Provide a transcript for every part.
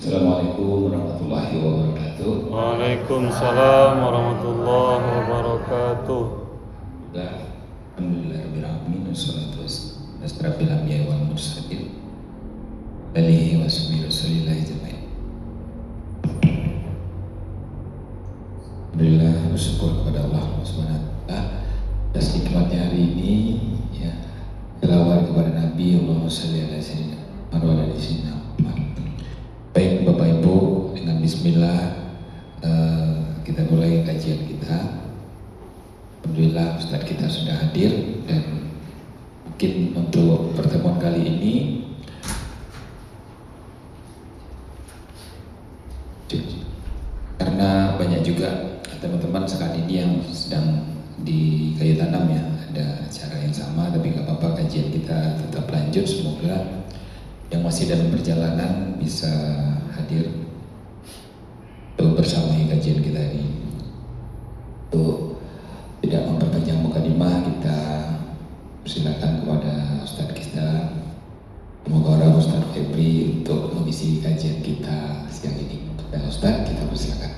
Assalamualaikum warahmatullahi wabarakatuh. Waalaikumsalam warahmatullahi wabarakatuh. Alhamdulillahirabbil alamin wassalatu wassalamu ala asyrafil anbiya'i wal mursalin alihi washabihi rasulillah ajmain. Alhamdulillah, bersyukur kepada Allah Subhanahu wa taala atas nikmatnya hari ini ya. Selawat kepada Nabi Allahumma shalli ala sayyidina Muhammad wa ala sayyidina Muhammad. Baik Bapak Ibu, dengan bismillah kita mulai kajian kita. Alhamdulillah Ustadz kita sudah hadir, dan mungkin untuk pertemuan kali ini karena banyak juga teman-teman saat ini yang sedang di kayu tanam ya, ada acara yang sama, tapi gak apa-apa, kajian kita tetap lanjut. Semoga yang masih dalam perjalanan bisa hadir untuk bersamai kajian kita ini. Untuk tidak memperpanjang mukadimah, kita silakan kepada Ustadz kita, semoga orang Ustadz Febri untuk mengisi kajian kita siang ini. Dan Ustadz, kita persilakan.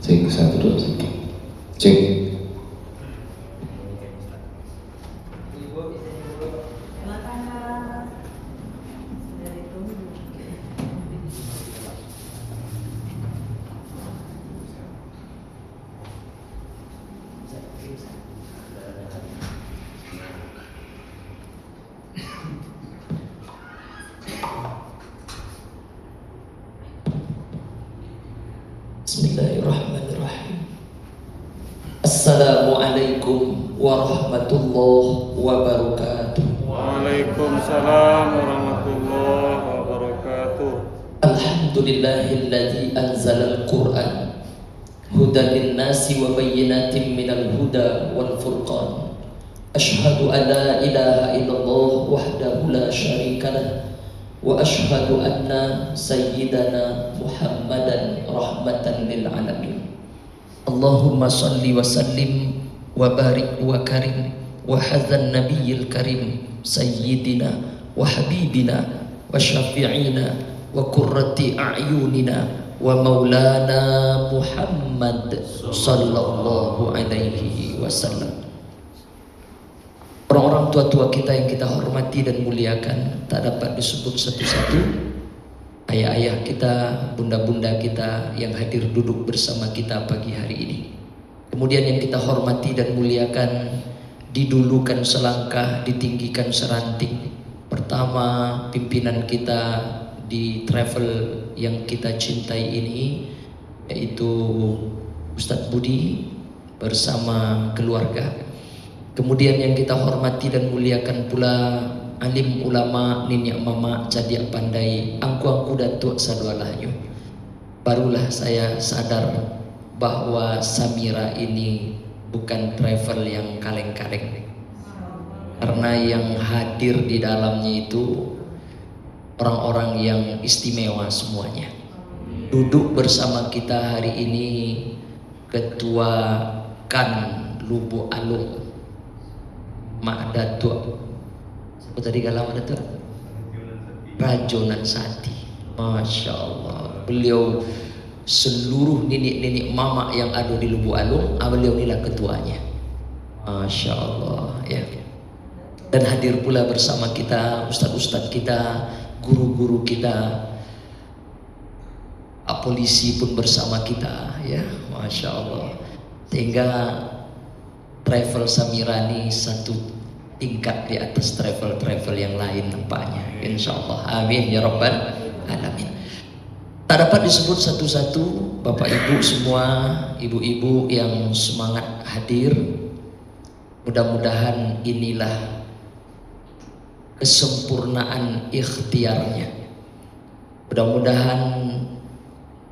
Cek satu dulu, cek. Bismillahirrahmanirrahim. Assalamualaikum warahmatullahi wabarakatuh. Waalaikumsalam warahmatullahi wabarakatuh. Alhamdulillahilladzi anzalal Qur'an hudan linnasi wa bayyinatin minal huda wal furqan. Asyhadu an la ilaha illallah wahdahu la syarikalah wa asyhadu anna sayyidana Muhammadan rahmatan lil alamin. Allahumma salli wa sallim wa barik wa karim wa hadzan nabiyil karim sayyidina wa habibina wa syafi'ina wa qurrati a'yunina wa maulana Muhammad sallallahu alaihi wasallam. Orang-orang tua-tua kita yang kita hormati dan muliakan, tak dapat disebut satu-satu. Ayah-ayah kita, bunda-bunda kita yang hadir duduk bersama kita pagi hari ini. Kemudian yang kita hormati dan muliakan, didulukan selangkah, ditinggikan seranting. Pertama, pimpinan kita di travel yang kita cintai ini, yaitu Ustadz Budi bersama keluarga. Kemudian yang kita hormati dan muliakan pula alim ulama ninyak mama jadiak pandai angku datuk sadualahnya. Barulah saya sadar bahwa Samira ini bukan travel yang kaleng-kaleng, karena yang hadir di dalamnya itu orang-orang yang istimewa semuanya. Duduk bersama kita hari ini Ketua KAN Lubuk Alung Mak Datuk, siapa tadi kalau Datuk? Rajonan Sati. Masya Allah, beliau seluruh nenek-nenek mama yang ada di Lubuk Alung, beliau inilah ketuanya. Masya Allah ya. Dan hadir pula bersama kita ustadz-ustadz kita, guru-guru kita, polisi pun bersama kita ya. Masya Allah. Sehingga travel Samira ini satu tingkat di atas travel-travel yang lain nampaknya, insya Allah. Amin ya rabbal alamin. Tak dapat disebut satu-satu, bapak ibu semua, ibu-ibu yang semangat hadir. Mudah-mudahan inilah kesempurnaan ikhtiarnya. Mudah-mudahan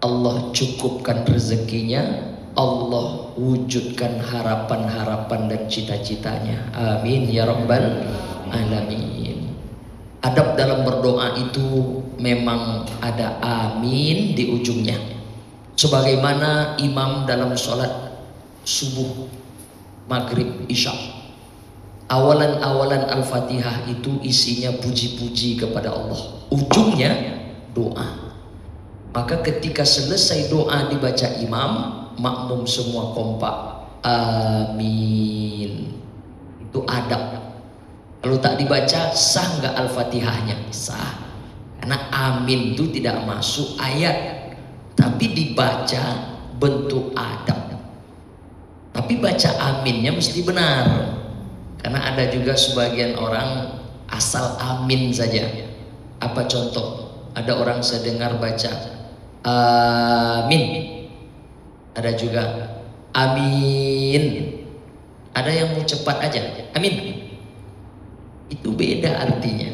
Allah cukupkan rezekinya, Allah wujudkan harapan-harapan dan cita-citanya. Amin ya rabbal alamin. Adab dalam berdoa itu memang ada amin di ujungnya. Sebagaimana imam dalam sholat subuh, maghrib, isya, Awalan-awalan Al-Fatihah itu isinya puji-puji kepada Allah, ujungnya doa. Maka ketika selesai doa dibaca imam, makmum semua kompak amin. Itu adab. Kalau tak dibaca sah nggak Al-Fatihahnya? Sah. Karena amin itu tidak masuk ayat, tapi dibaca bentuk adab. Tapi baca aminnya mesti benar. Karena ada juga sebagian orang asal amin saja. Apa contoh? Ada orang saya dengar baca amin, ada juga amin, ada yang mau cepat aja amin. Itu beda artinya.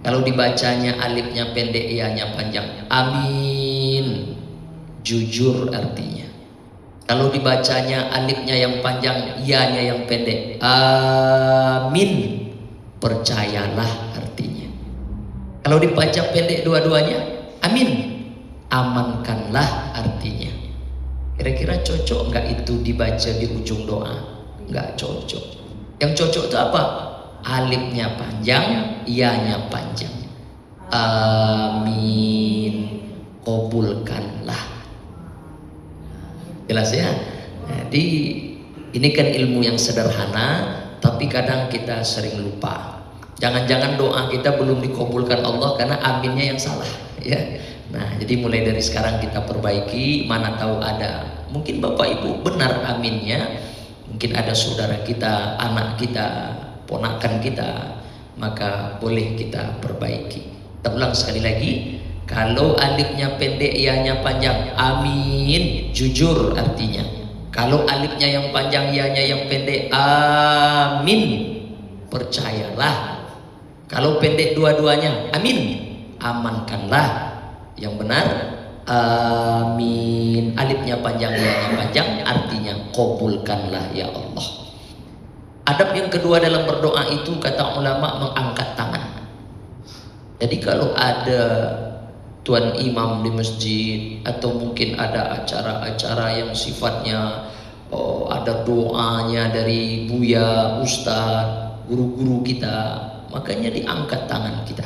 Kalau dibacanya alifnya pendek, ianya panjang, amin, jujur artinya. Kalau dibacanya alifnya yang panjang, ianya yang pendek, amin, percayalah artinya. Kalau dibaca pendek dua-duanya, amin, amankanlah artinya. Kira-kira cocok nggak itu dibaca di ujung doa? Nggak cocok. Yang cocok itu apa? Alifnya panjang, ianya panjang. Amin, kabulkanlah. Jelas ya? Jadi ini kan ilmu yang sederhana, tapi kadang kita sering lupa. Jangan-jangan doa kita belum dikabulkan Allah karena aminnya yang salah, ya. Nah, jadi mulai dari sekarang kita perbaiki. Mana tahu ada, mungkin bapak ibu benar aminnya, mungkin ada saudara kita, anak kita, ponakan kita, maka boleh kita perbaiki. Kita ulang sekali lagi. Kalau alifnya pendek, ianya panjang, amin, jujur artinya. Kalau alifnya yang panjang, ianya yang pendek, amin, percayalah. Kalau pendek dua-duanya, amin, amankanlah. Yang benar, amin, alifnya panjang, ianya panjang, artinya kabulkanlah ya Allah. Adab yang kedua dalam berdoa itu, kata ulama, mengangkat tangan. Jadi kalau ada tuan imam di masjid, atau mungkin ada acara-acara yang sifatnya ada doanya dari buya, ustadz, guru-guru kita, makanya diangkat tangan kita.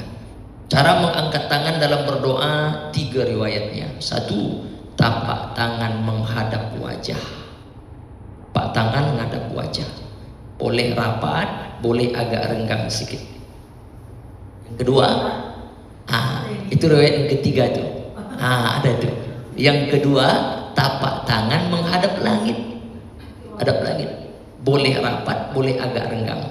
Cara mengangkat tangan dalam berdoa 3 riwayatnya. 1, tapak tangan menghadap wajah. Tapak tangan menghadap wajah. Boleh rapat, boleh agak renggang sedikit. Yang kedua, itu riwayat yang ketiga tuh. Ada tuh. Yang kedua, tapak tangan menghadap langit. Hadap langit. Boleh rapat, boleh agak renggang.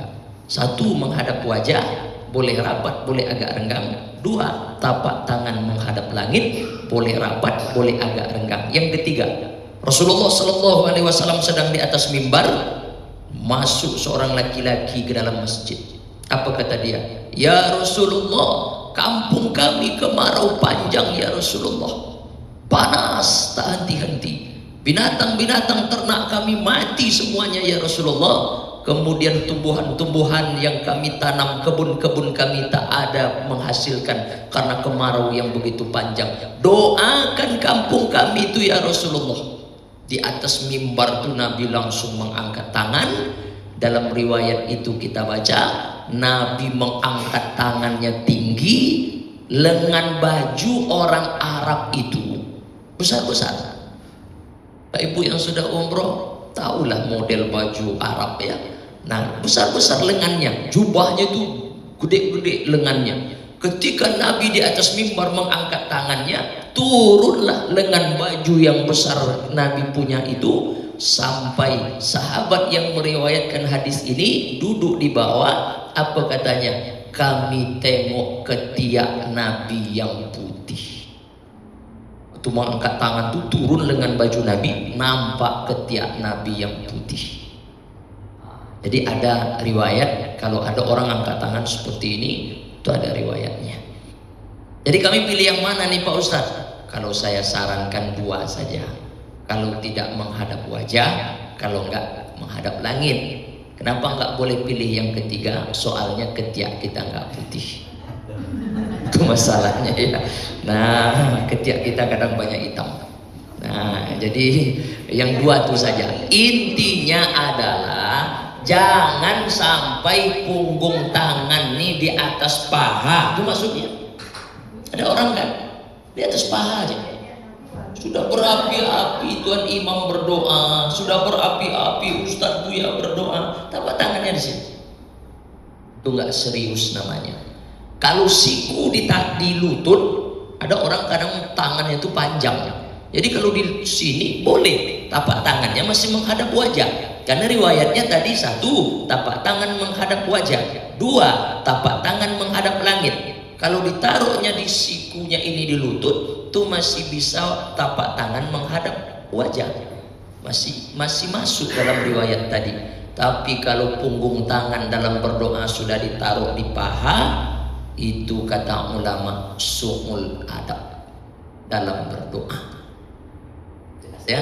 1, menghadap wajah, boleh rapat, boleh agak renggang. 2, tapak tangan menghadap langit, boleh rapat, boleh agak renggang. Yang ketiga, Rasulullah SAW sedang di atas mimbar, masuk seorang laki-laki ke dalam masjid. Apa kata dia? Ya Rasulullah, kampung kami kemarau panjang ya Rasulullah, panas tak henti-henti, binatang-binatang ternak kami mati semuanya ya Rasulullah. Kemudian tumbuhan-tumbuhan yang kami tanam, kebun-kebun kami tak ada menghasilkan karena kemarau yang begitu panjang. Doakan kampung kami itu ya Rasulullah. Di atas mimbar itu Nabi langsung mengangkat tangan. Dalam riwayat itu kita baca, Nabi mengangkat tangannya tinggi, lengan baju orang Arab itu besar-besar. Pak Ibu yang sudah umroh tahulah model baju Arab ya. Nah, besar-besar lengannya, jubahnya itu gede-gede lengannya. Ketika Nabi di atas mimbar mengangkat tangannya, turunlah lengan baju yang besar Nabi punya itu, sampai sahabat yang meriwayatkan hadis ini duduk di bawah. Apa katanya? Kami tengok ketiak Nabi yang putih. Waktu mengangkat tangan itu turun lengan baju Nabi, nampak ketiak Nabi yang putih. Jadi ada riwayat kalau ada orang angkat tangan seperti ini, itu ada riwayatnya. Jadi kami pilih yang mana nih Pak Ustadz? Kalau saya sarankan 2 saja. Kalau tidak menghadap wajah, kalau enggak menghadap langit. Kenapa enggak boleh pilih yang ketiga? Soalnya ketiak kita enggak putih. Itu masalahnya ya. Nah, ketiak kita kadang banyak hitam. Nah, jadi yang 2 itu saja. Intinya adalah Jangan sampai punggung tangan nih di atas paha. Itu maksudnya. Ada orang kan di atas paha aja. Sudah berapi-api Tuan Imam berdoa, sudah berapi-api Ustadz Buya berdoa, tapak tangannya di sini. Itu nggak serius namanya. Kalau siku di lutut, ada orang kadang tangannya itu panjang. Jadi kalau di sini boleh, tapak tangannya masih menghadap wajah. Karena riwayatnya tadi 1, tapak tangan menghadap wajah. 2, tapak tangan menghadap langit. Kalau ditaruhnya di sikunya ini di lutut, itu masih bisa tapak tangan menghadap wajah. Masih masuk dalam riwayat tadi. Tapi kalau punggung tangan dalam berdoa sudah ditaruh di paha, itu kata ulama su'ul adab dalam berdoa. Ya,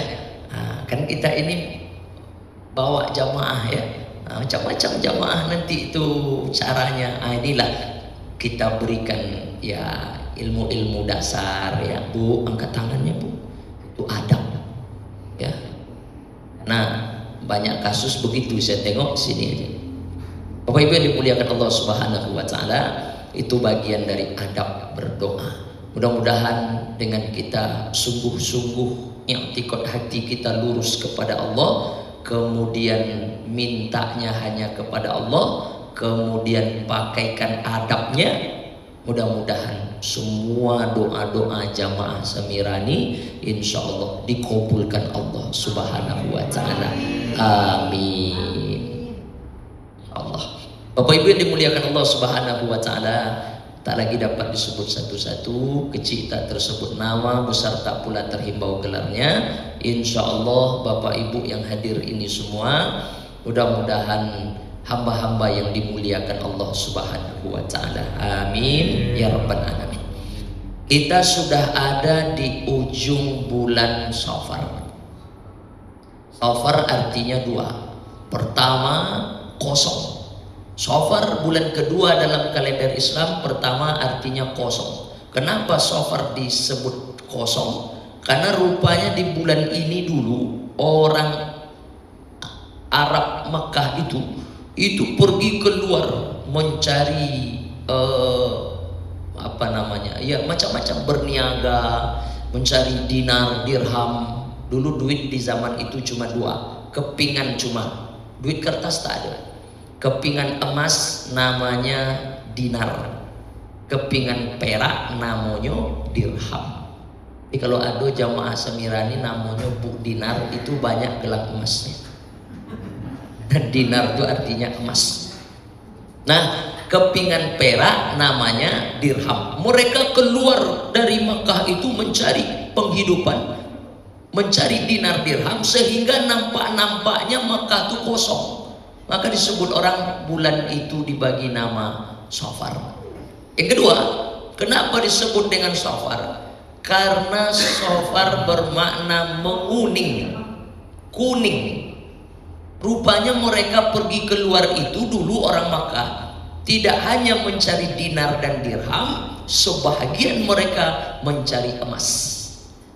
kan kita ini bawa jamaah ya, macam-macam jamaah nanti itu caranya. Inilah kita berikan ya ilmu-ilmu dasar ya. Bu, angkat tangannya Bu, itu adab ya. Nah, banyak kasus begitu saya tengok sini aja. Bapak Ibu yang dimuliakan Allah Subhanahu wa taala, itu bagian dari adab berdoa. Mudah-mudahan dengan kita sungguh-sungguh i'tikad hati kita lurus kepada Allah, kemudian mintanya hanya kepada Allah, kemudian pakaikan adabnya, mudah-mudahan semua doa-doa jamaah Samirani insya Allah dikabulkan Allah Subhanahu wa ta'ala. Amin. Allah. Bapak Ibu yang dimuliakan Allah Subhanahu wa ta'ala, tak lagi dapat disebut satu-satu, kecil tak tersebut nama, besar tak pula terhimbau gelarnya. Insya Allah Bapak Ibu yang hadir ini semua, mudah-mudahan hamba-hamba yang dimuliakan Allah Subhanahu wa ta'ala. Amin ya rabbal alamin. Kita sudah ada di ujung bulan Safar. Safar artinya 2. Pertama, kosong. Safar bulan kedua dalam kalender Islam. Pertama artinya kosong. Kenapa Safar disebut kosong? Karena rupanya di bulan ini dulu orang Arab Mekah itu pergi keluar mencari macam-macam, berniaga, mencari dinar, dirham. Dulu duit di zaman itu cuma 2, kepingan cuma, duit kertas tak ada. Kepingan emas namanya dinar, kepingan perak namanya dirham. Jadi kalau ada jamaah Samirani namanya Bu Dinar, itu banyak gelang emasnya. Dan dinar itu artinya emas. Nah, kepingan perak namanya dirham. Mereka keluar dari Mekah itu mencari penghidupan, mencari dinar dirham, sehingga nampak-nampaknya Mekah itu kosong. Maka disebut orang bulan itu dibagi nama Safar. Yang kedua, kenapa disebut dengan Safar? Karena Safar bermakna menguning, kuning. Rupanya mereka pergi keluar itu dulu orang Makkah tidak hanya mencari dinar dan dirham, sebahagian mereka mencari emas.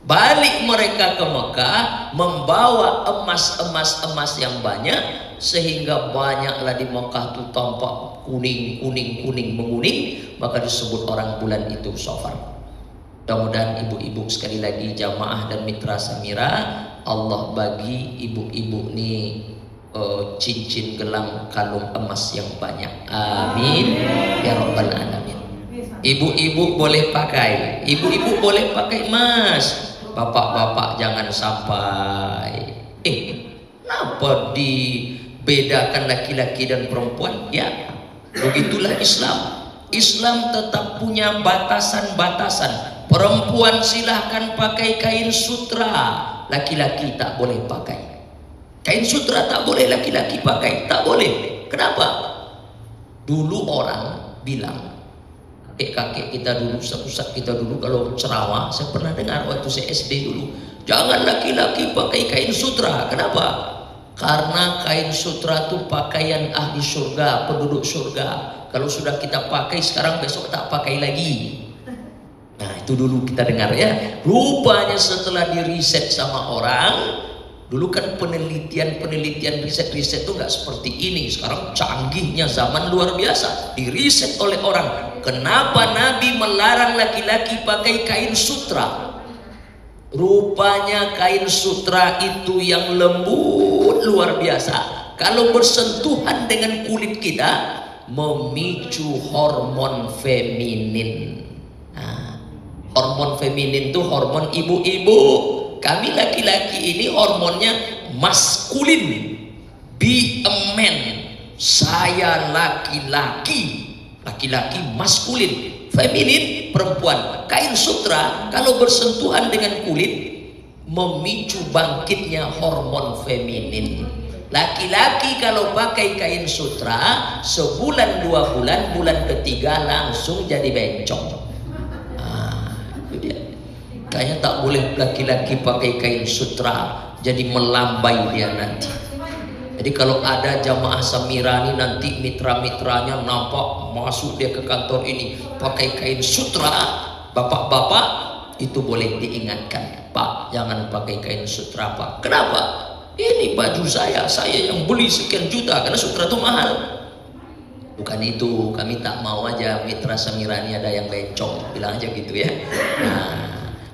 Balik mereka ke Mekah membawa emas yang banyak, sehingga banyaklah di Mekah itu tampak kuning menguning, maka disebut orang bulan itu Safar. Mudah-mudahan ibu-ibu sekali lagi jamaah dan mitra Samira, Allah bagi ibu-ibu nih cincin gelang kalung emas yang banyak. Amin ya rabbal alamin. Ibu-ibu boleh pakai, ibu-ibu boleh pakai emas. Bapak-bapak jangan sampai. Kenapa dibedakan laki-laki dan perempuan? Ya, begitulah Islam. Islam tetap punya batasan-batasan. Perempuan silahkan pakai kain sutra, laki-laki tak boleh pakai. Kain sutra tak boleh laki-laki pakai, tak boleh. Kenapa? Dulu orang bilang, kakek kita dulu, ustaz kita dulu kalau ceramah, saya pernah dengar waktu saya SD dulu, jangan laki-laki pakai kain sutra. Kenapa? Karena kain sutra itu pakaian ahli surga, penduduk surga. Kalau sudah kita pakai sekarang, besok tak pakai lagi. Nah, itu dulu kita dengar ya. Rupanya setelah diriset sama orang, Dulu kan penelitian riset-riset itu nggak seperti ini. Sekarang canggihnya zaman luar biasa. Diriset oleh orang. Kenapa Nabi melarang laki-laki pakai kain sutra? Rupanya kain sutra itu yang lembut luar biasa. Kalau bersentuhan dengan kulit kita, memicu hormon feminin. Nah, hormon feminin itu hormon ibu-ibu. Kami laki-laki ini hormonnya maskulin. Be a man. Saya laki-laki. Laki-laki maskulin. Feminin perempuan. Kain sutra kalau bersentuhan dengan kulit memicu bangkitnya hormon feminin. Laki-laki kalau pakai kain sutra sebulan 2 bulan, bulan ketiga langsung jadi bencong. Itu dia. Kayaknya tak boleh laki-laki pakai kain sutra, jadi melambai dia nanti. Jadi kalau ada jamaah Samirani nanti mitra-mitranya nampak masuk dia ke kantor ini pakai kain sutra, bapak-bapak itu boleh diingatkan, Pak jangan pakai kain sutra Pak. Kenapa? Ini baju saya yang beli sekian juta karena sutra itu mahal. Bukan itu, kami tak mau aja mitra Samirani ada yang bencong, bilang aja gitu ya. Nah,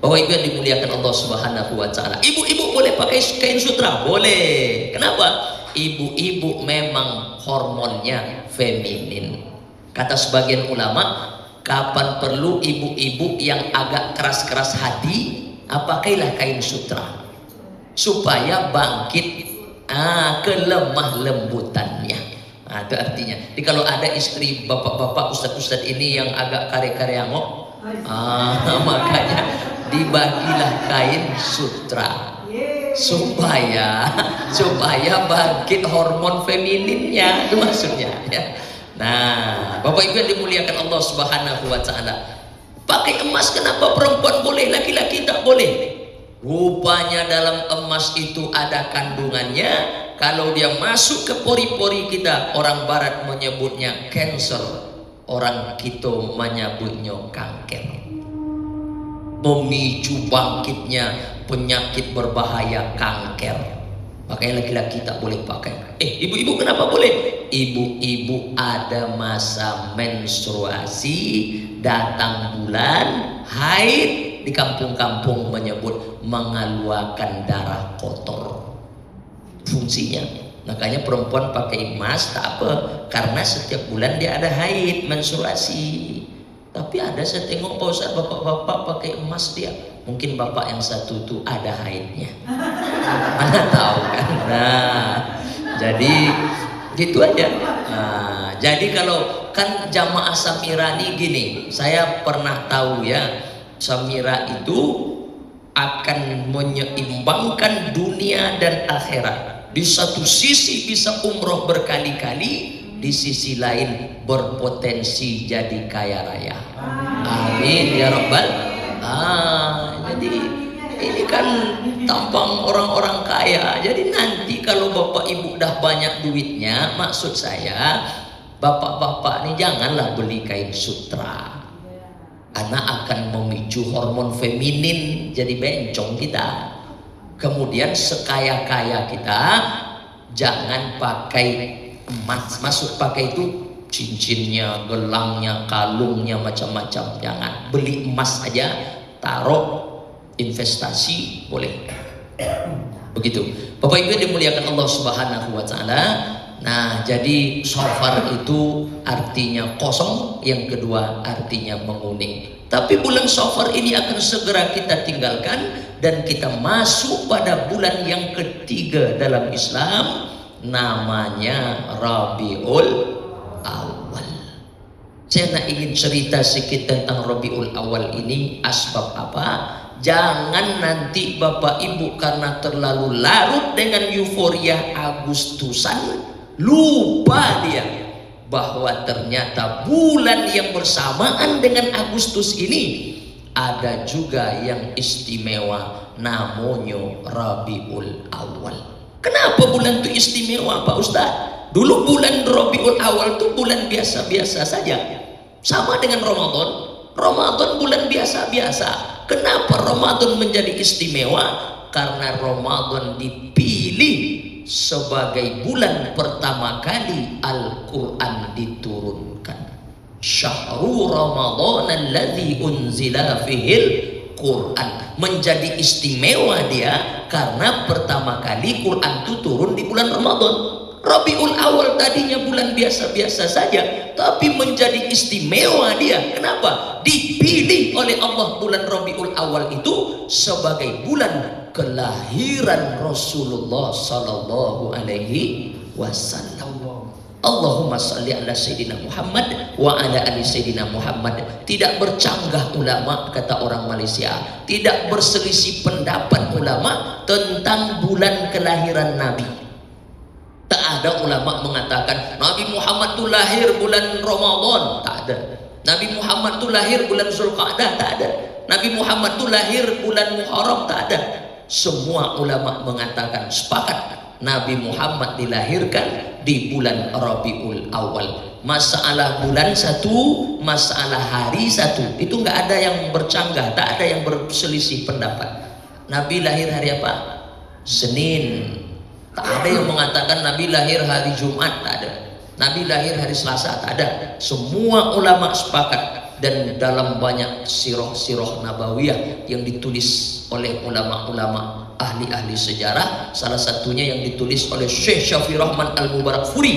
Bapak Ibu yang dimuliakan Allah Subhanahu wa Ta'ala, ibu-ibu boleh pakai kain sutra? Boleh. Kenapa? Ibu-ibu memang hormonnya feminin. Kata sebagian ulama, kapan perlu ibu-ibu yang agak keras-keras hati, pakailah kain sutra supaya bangkit kelemah lembutannya. Itu artinya. Jadi kalau ada istri bapak-bapak, ustadz-ustadz ini yang agak kare-kareangok, makanya dibagilah kain sutra supaya bangkit hormon femininnya, itu maksudnya ya. Nah, Bapak Ibu yang dimuliakan Allah Subhanahu wa Ta'ala, pakai emas kenapa perempuan boleh, laki-laki tak boleh? Rupanya dalam emas itu ada kandungannya. Kalau dia masuk ke pori-pori kita, orang barat menyebutnya cancer, orang kita menyebutnya kanker. Memicu bangkitnya penyakit berbahaya kanker. Makanya laki-laki tak boleh pakai. Ibu-ibu kenapa boleh? Ibu-ibu ada masa menstruasi, datang bulan, haid, di kampung-kampung menyebut mengeluarkan darah kotor. Fungsinya. Makanya perempuan pakai emas tak apa, karena setiap bulan dia ada haid, menstruasi. Tapi ada saya tengok Pak Ustaz, bapak-bapak pakai emas dia. Mungkin bapak yang satu itu ada haidnya. Mana tahu kan. Nah, jadi gitu aja. Nah, jadi kalau kan jamaah Samirani gini, saya pernah tahu ya, Samira itu akan menyeimbangkan dunia dan akhirat. Di satu sisi bisa umroh berkali-kali, di sisi lain berpotensi jadi kaya raya. Amin ya Rabbal. Jadi ini kan tampang orang-orang kaya. Jadi nanti kalau bapak ibu dah banyak duitnya, maksud saya bapak-bapak ini janganlah beli kain sutra. Anak akan memicu hormon feminin, jadi bencong kita. Kemudian sekaya-kaya kita jangan pakai emas. Maksud pakai itu cincinnya, gelangnya, kalungnya, macam-macam. Jangan. Beli emas aja, taruh investasi boleh. Begitu. Bapak Ibu dimuliakan Allah Subhanahu wa Ta'ala. Nah, jadi safar itu artinya kosong, yang kedua artinya menguning. Tapi bulan safar ini akan segera kita tinggalkan dan kita masuk pada bulan yang ketiga dalam Islam, namanya Rabiul Awal. Saya nak ingin cerita sedikit tentang Rabiul Awal ini, asbab apa? Jangan nanti Bapak Ibu karena terlalu larut dengan euforia Agustusan, lupa dia bahwa ternyata bulan yang bersamaan dengan Agustus ini ada juga yang istimewa, namanya Rabiul Awal. Kenapa bulan itu istimewa Pak Ustaz? Dulu bulan Rabiul Awal itu bulan biasa-biasa saja, sama dengan Ramadan. Ramadan bulan biasa-biasa. Kenapa Ramadan menjadi istimewa? Karena Ramadan dipilih sebagai bulan pertama kali Al-Quran diturunkan. Syahrul Ramadan alladzi unzila fihil Quran. Menjadi istimewa dia karena pertama kali Quran itu turun di bulan Ramadan. Rabiul Awal tadinya bulan biasa-biasa saja, tapi menjadi istimewa dia. Kenapa? Dipilih oleh Allah bulan Rabiul Awal itu sebagai bulan kelahiran Rasulullah sallallahu alaihi wasallam. Allahumma salli ala Sayyidina Muhammad wa ala ali Sayyidina Muhammad. Tidak bercanggah ulama, kata orang Malaysia, tidak berselisih pendapat ulama tentang bulan kelahiran Nabi. Tak ada ulama mengatakan Nabi Muhammad itu lahir bulan Ramadan, tak ada. Nabi Muhammad itu lahir bulan Zulqa'dah, tak ada. Nabi Muhammad itu lahir bulan Muharram, tak ada. Semua ulama mengatakan sepakat Nabi Muhammad dilahirkan di bulan Rabiul Awal. Masalah bulan satu, masalah hari satu, itu nggak ada yang bercanggah, tak ada yang berselisih pendapat. Nabi lahir hari apa? Senin. Tak ada yang mengatakan Nabi lahir hari Jumat, tak ada. Nabi lahir hari Selasa, tak ada. Semua ulama sepakat. Dan dalam banyak sirah-sirah nabawiyah yang ditulis oleh ulama-ulama ahli-ahli sejarah, salah satunya yang ditulis oleh Syekh Syafi Rahman Al-Mubarakfuri.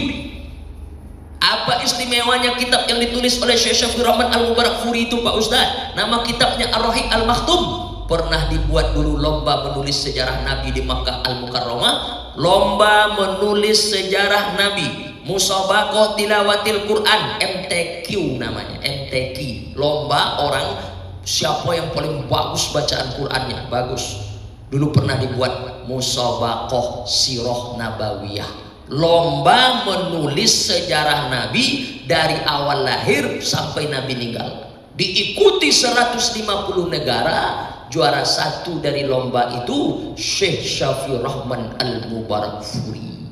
Apa istimewanya kitab yang ditulis oleh Syekh Syafi Rahman Al-Mubarakfuri itu, Pak Ustaz? Nama kitabnya Ar-Rahiq Al-Makhtum. Pernah dibuat dulu lomba menulis sejarah Nabi di Makkah Al-Mukarramah, lomba menulis sejarah Nabi, musabaqah tilawatil Quran, MTQ namanya, MTQ, lomba orang siapa yang paling bagus bacaan Qurannya, bagus. Dulu pernah dibuat musabaqah sirah nabawiyah, lomba menulis sejarah Nabi dari awal lahir sampai Nabi meninggal. Diikuti 150 negara. Juara satu dari lomba itu Syekh Syafi Rahman Al-Mubarakfuri,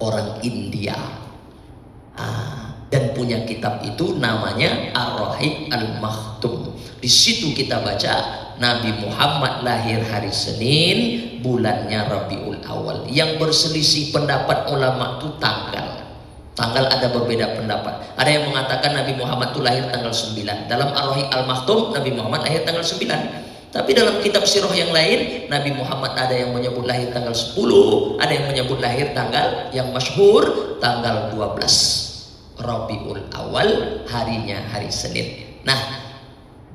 orang India, dan punya kitab itu namanya Ar-Rahiq Al-Makhtum. Di situ kita baca Nabi Muhammad lahir hari Senin, bulannya Rabiul Awal. Yang berselisih pendapat ulama itu tanggal ada berbeda pendapat. Ada yang mengatakan Nabi Muhammad itu lahir tanggal 9. Dalam Ar-Rahiq Al-Makhtum Nabi Muhammad lahir tanggal 9. Tapi dalam kitab sirah yang lain Nabi Muhammad ada yang menyebut lahir tanggal 10, ada yang menyebut lahir tanggal yang masyhur tanggal 12 Rabiul Awal, harinya hari Senin. Nah,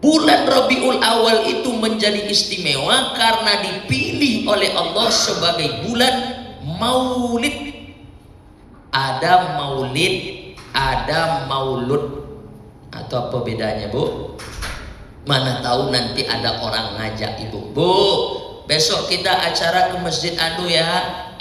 bulan Rabiul Awal itu menjadi istimewa karena dipilih oleh Allah sebagai bulan Maulid. Ada maulid, ada maulud. Atau apa bedanya, Bu? Mana tahu nanti ada orang ngajak Ibu, Bu, besok kita acara ke Masjid Anu ya.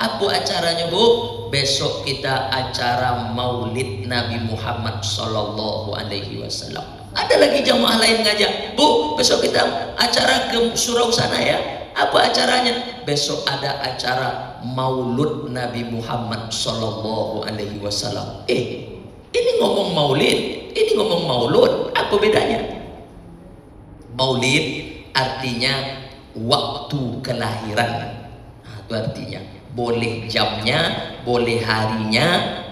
Apa acaranya, Bu? Besok kita acara maulid Nabi Muhammad Sallallahu Alaihi Wasallam. Ada lagi jamaah lain ngajak, Bu, besok kita acara ke surau sana ya. Apa acaranya? Besok ada acara maulud Nabi Muhammad Sallallahu Alaihi Wasallam. Ini ngomong maulid, ini ngomong maulud, apa bedanya? Maulid artinya waktu kelahiran. Itu artinya boleh jamnya, boleh harinya,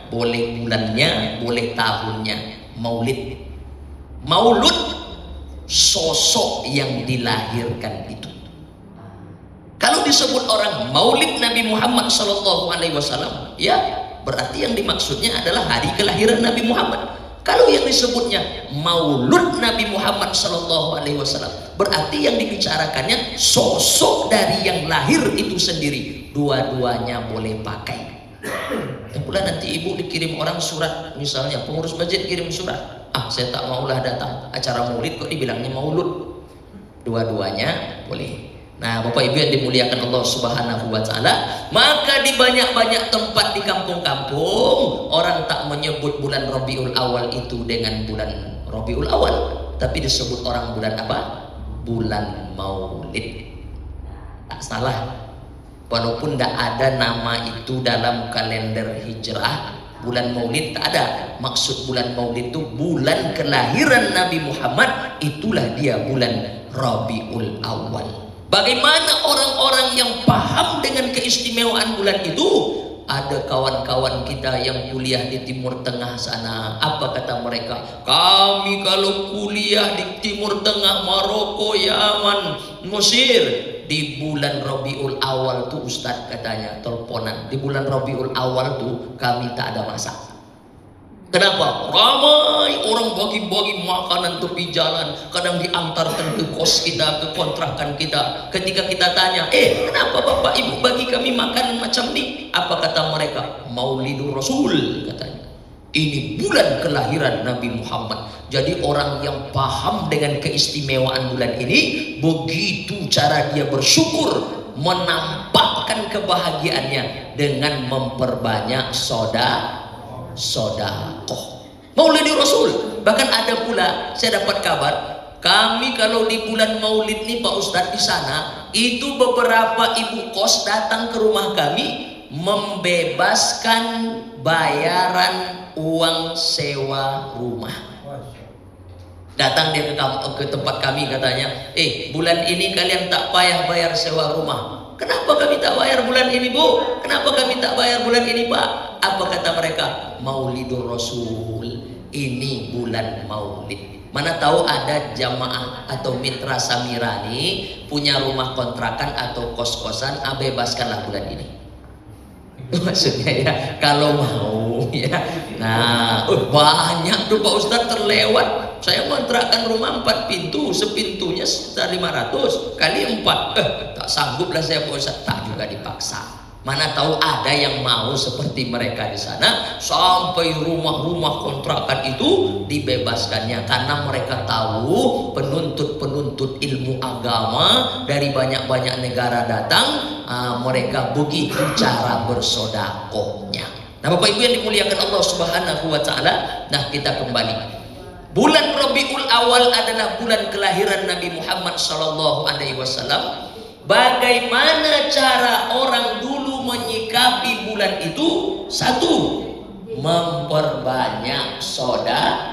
boleh bulannya, boleh tahunnya. Maulid. Maulud sosok yang dilahirkan itu. Kalau disebut orang maulid Nabi Muhammad Sallallahu Alaihi Wasallam, ya berarti yang dimaksudnya adalah hari kelahiran Nabi Muhammad. Kalau yang disebutnya maulud Nabi Muhammad Sallallahu Alaihi Wasallam, berarti yang dibicarakannya sosok dari yang lahir itu sendiri. Dua-duanya boleh pakai. Yang pula nanti ibu dikirim orang surat, misalnya pengurus masjid kirim surat, saya tak maulah datang acara maulid kok dibilangnya maulud. Dua-duanya boleh. Nah, Bapak Ibu yang dimuliakan Allah Subhanahu wa Ta'ala, maka di banyak-banyak tempat di kampung-kampung orang tak menyebut bulan Rabiul Awal itu dengan bulan Rabiul Awal, tapi disebut orang bulan apa? Bulan Maulid. Tak salah. Walaupun tidak ada nama itu dalam kalender hijrah, bulan Maulid tak ada. Maksud bulan Maulid itu bulan kelahiran Nabi Muhammad, itulah dia bulan Rabiul Awal. Bagaimana orang-orang yang paham dengan keistimewaan bulan itu? Ada kawan-kawan kita yang kuliah di Timur Tengah sana. Apa kata mereka? Kami kalau kuliah di Timur Tengah, Maroko, Yaman, Mesir, di bulan Rabiul Awal tuh Ustadz katanya teleponan. Di bulan Rabiul Awal tuh kami tak ada masak. Kenapa? Ramai orang bagi-bagi makanan tepi jalan. Kadang diantarkan ke kos kita, ke kontrakan kita. Ketika kita tanya, kenapa Bapak Ibu bagi kami makanan macam ini? Apa kata mereka? Maulidur Rasul katanya. Ini bulan kelahiran Nabi Muhammad. Jadi orang yang paham dengan keistimewaan bulan ini, begitu cara dia bersyukur, menampakkan kebahagiaannya dengan memperbanyak sodakoh. Maulidur Rasul. Bahkan ada pula saya dapat kabar, kami kalau di bulan Maulid nih Pak Ustadz di sana, itu beberapa ibu kos datang ke rumah kami membebaskan bayaran uang sewa rumah. Datang dia ke tempat kami katanya, bulan ini kalian tak payah bayar sewa rumah. Kenapa kami tak bayar bulan ini, Bu? Kenapa kami tak bayar bulan ini, Pak? Apa kata mereka? Maulidur Rasul. Ini bulan Maulid. Mana tahu ada jamaah atau mitra Samirani punya rumah kontrakan atau kos-kosan, bebaskanlah bulan ini. Maksudnya ya, kalau mau ya. Nah, banyak tuh Pak Ustadz terlewat. Saya kontrakkan rumah 4 pintu, sepintunya sekitar 500 kali 4. Tak sanggup lah saya Pak Ustadz, tak juga dipaksa. Mana tahu ada yang mau seperti mereka di sana, sampai rumah-rumah kontrakan itu dibebaskannya karena mereka tahu penuntut-penuntut ilmu agama dari banyak-banyak negara datang, mereka begitu cara bersodakohnya. Nah, Bapak Ibu yang dimuliakan Allah Subhanahu wa taala, nah kita kembali. Bulan Rabiul Awal adalah bulan kelahiran Nabi Muhammad sallallahu alaihi wasallam. Bagaimana cara orang dulu menyikapi bulan itu? Satu, memperbanyak sodako.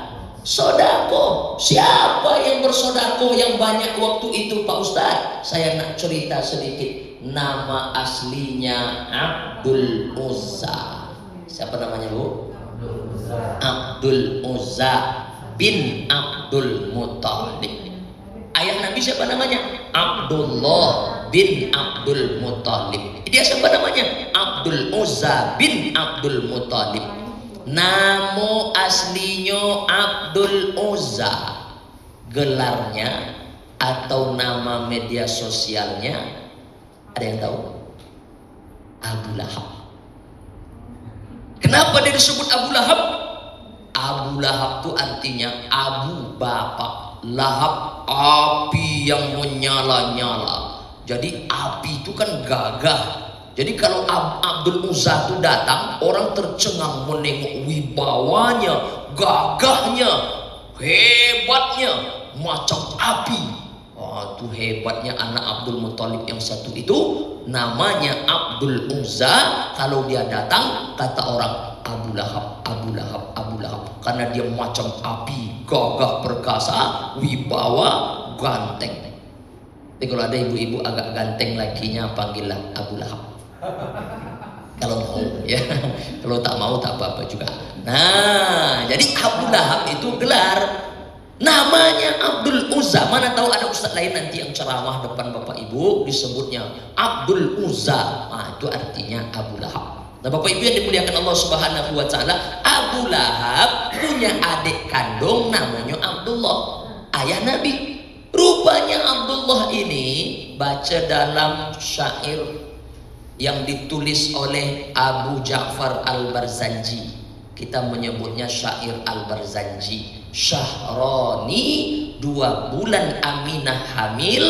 Siapa yang bersodako yang banyak waktu itu Pak Ustadz? Saya nak cerita sedikit. Nama aslinya Abdul Uzza. Siapa namanya Bu? Abdul Uzza bin Abdul Muttalib. Ayah Nabi siapa namanya? Abdullah bin Abdul Muttalib. Dia siapa namanya? Abdul Uzza bin Abdul Muttalib. Nama aslinya Abdul Uzza. Gelarnya atau nama media sosialnya ada yang tahu? Abu Lahab. Kenapa dia disebut Abu Lahab? Abu Lahab itu artinya Abu bapak, Lahab api yang menyala-nyala. Jadi api itu kan gagah. Jadi kalau Abdul Uzza itu datang, orang tercengang menengok wibawanya, gagahnya, hebatnya, macam api. Itu hebatnya anak Abdul Muttalib yang satu itu, namanya Abdul Uzza. Kalau dia datang, kata orang Abu Lahab, Abu Lahab, Abu Lahab, karena dia macam api, gagah perkasa, wibawa, ganteng. Tapi kalau ada ibu-ibu agak ganteng lakinya, panggillah Abu Lahab. Kalau mau ya, kalau tak mau tak apa-apa juga. Nah, jadi Abu Lahab itu gelar. Namanya Abdul Uzza. Mana tahu ada ustaz lain nanti yang ceramah depan Bapak Ibu disebutnya Abdul Uzza. Nah, itu artinya Abu Lahab. Nah, Bapak Ibu yang dimuliakan Allah Subhanahu wa taala, Abu Lahab punya adik kandung namanya Abdullah, ayah Nabi. Rupanya Abdullah ini baca dalam syair yang ditulis oleh Abu Ja'far Al-Barzanji. Kita menyebutnya syair Al-Barzanji. Syahrani, 2 bulan Aminah hamil,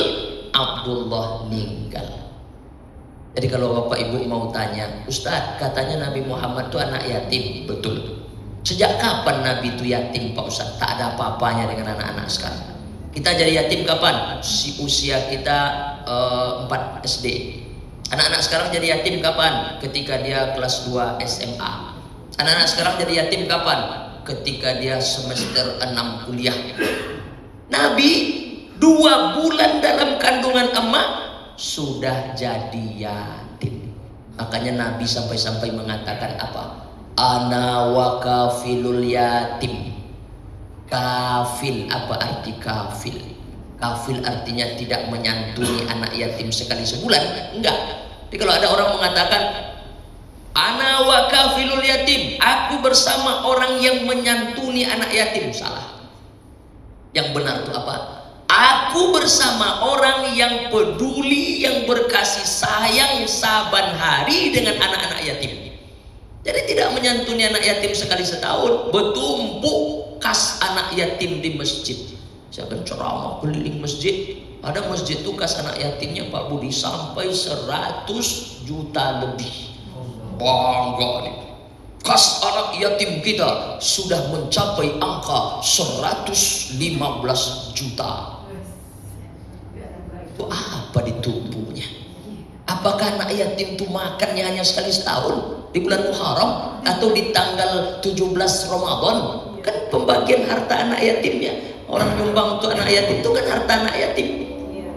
Abdullah meninggal. Jadi kalau Bapak Ibu mau tanya, Ustadz katanya Nabi Muhammad itu anak yatim. Betul. Sejak kapan Nabi itu yatim Pak Ustadz? Tak ada apa-apanya dengan anak-anak sekarang. Kita jadi yatim kapan? Usia kita 4 SD. Anak-anak sekarang jadi yatim kapan? Ketika dia kelas 2 SMA. Anak-anak sekarang jadi yatim kapan? Ketika dia semester 6 kuliah. Nabi 2 bulan dalam kandungan emak sudah jadi yatim. Makanya Nabi sampai-sampai mengatakan apa? Ana wa kafilul yatim. Kafil, apa arti kafil? Kafil artinya tidak menyantuni anak yatim sekali sebulan. Enggak. Jadi kalau ada orang mengatakan ana wa kafilul yatim, aku bersama orang yang menyantuni anak yatim, salah. Yang benar itu apa? Aku bersama orang yang peduli, yang berkasih sayang saban hari dengan anak-anak yatim. Jadi tidak menyantuni anak yatim sekali setahun, bertumpuk kas anak yatim di masjid. Saya akan ceramah keliling masjid. Ada masjid itu kas anak yatimnya Pak Budi sampai 100 juta lebih. Bangga nih. Kas anak yatim kita sudah mencapai angka 115 juta. Itu apa ditumpuknya? Apakah anak yatim itu makannya hanya sekali setahun di bulan Muharram atau di tanggal 17 Ramadan? Kan pembagian harta anak yatimnya, orang nyumbang untuk anak yatim itu kan harta anak yatim.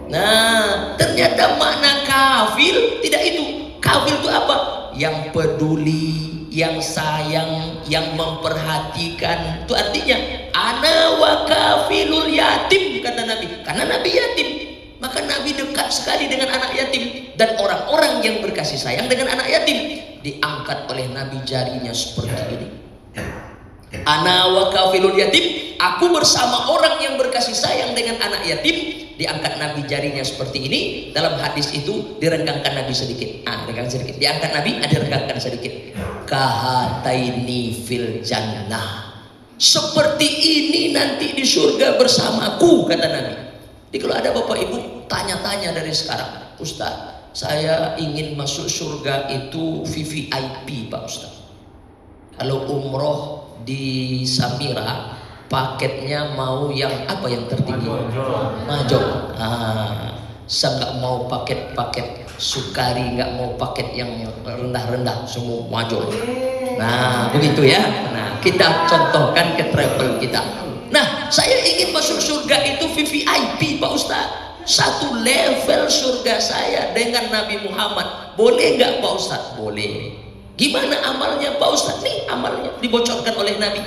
Nah, ternyata makna kafil tidak itu. Kafil itu apa? Yang peduli, yang sayang, yang memperhatikan. Itu artinya ana wa kafilul yatim, kata Nabi. Karena Nabi yatim, maka Nabi dekat sekali dengan anak yatim. Dan orang-orang yang berkasih sayang dengan anak yatim diangkat oleh Nabi jarinya seperti ini. Ana wa kafilul yatim, aku bersama orang yang berkasih sayang dengan anak yatim. Diangkat Nabi jarinya seperti ini. Dalam hadis itu direnggangkan Nabi sedikit. Renggang sedikit. Diangkat Nabi, direnggangkan sedikit. Kahataini fil jannah. Seperti ini nanti di surga bersamaku, kata Nabi. Jadi kalau ada bapak ibu tanya-tanya dari sekarang, Ustaz, saya ingin masuk surga itu VVIP Pak Ustaz. Kalau umroh di Samira paketnya mau yang apa yang tertinggi? Majok. Saya nggak mau paket sukari, nggak mau paket yang rendah-rendah, semua majok. Nah begitu ya. Nah kita contohkan ke travel kita. Nah saya ingin masuk surga itu VVIP Pak Ustaz. Satu level surga saya dengan Nabi Muhammad. Boleh nggak Pak Ustaz? Boleh. Gimana amalnya Pak Ustaz? Nih amalnya dibocorkan oleh Nabi.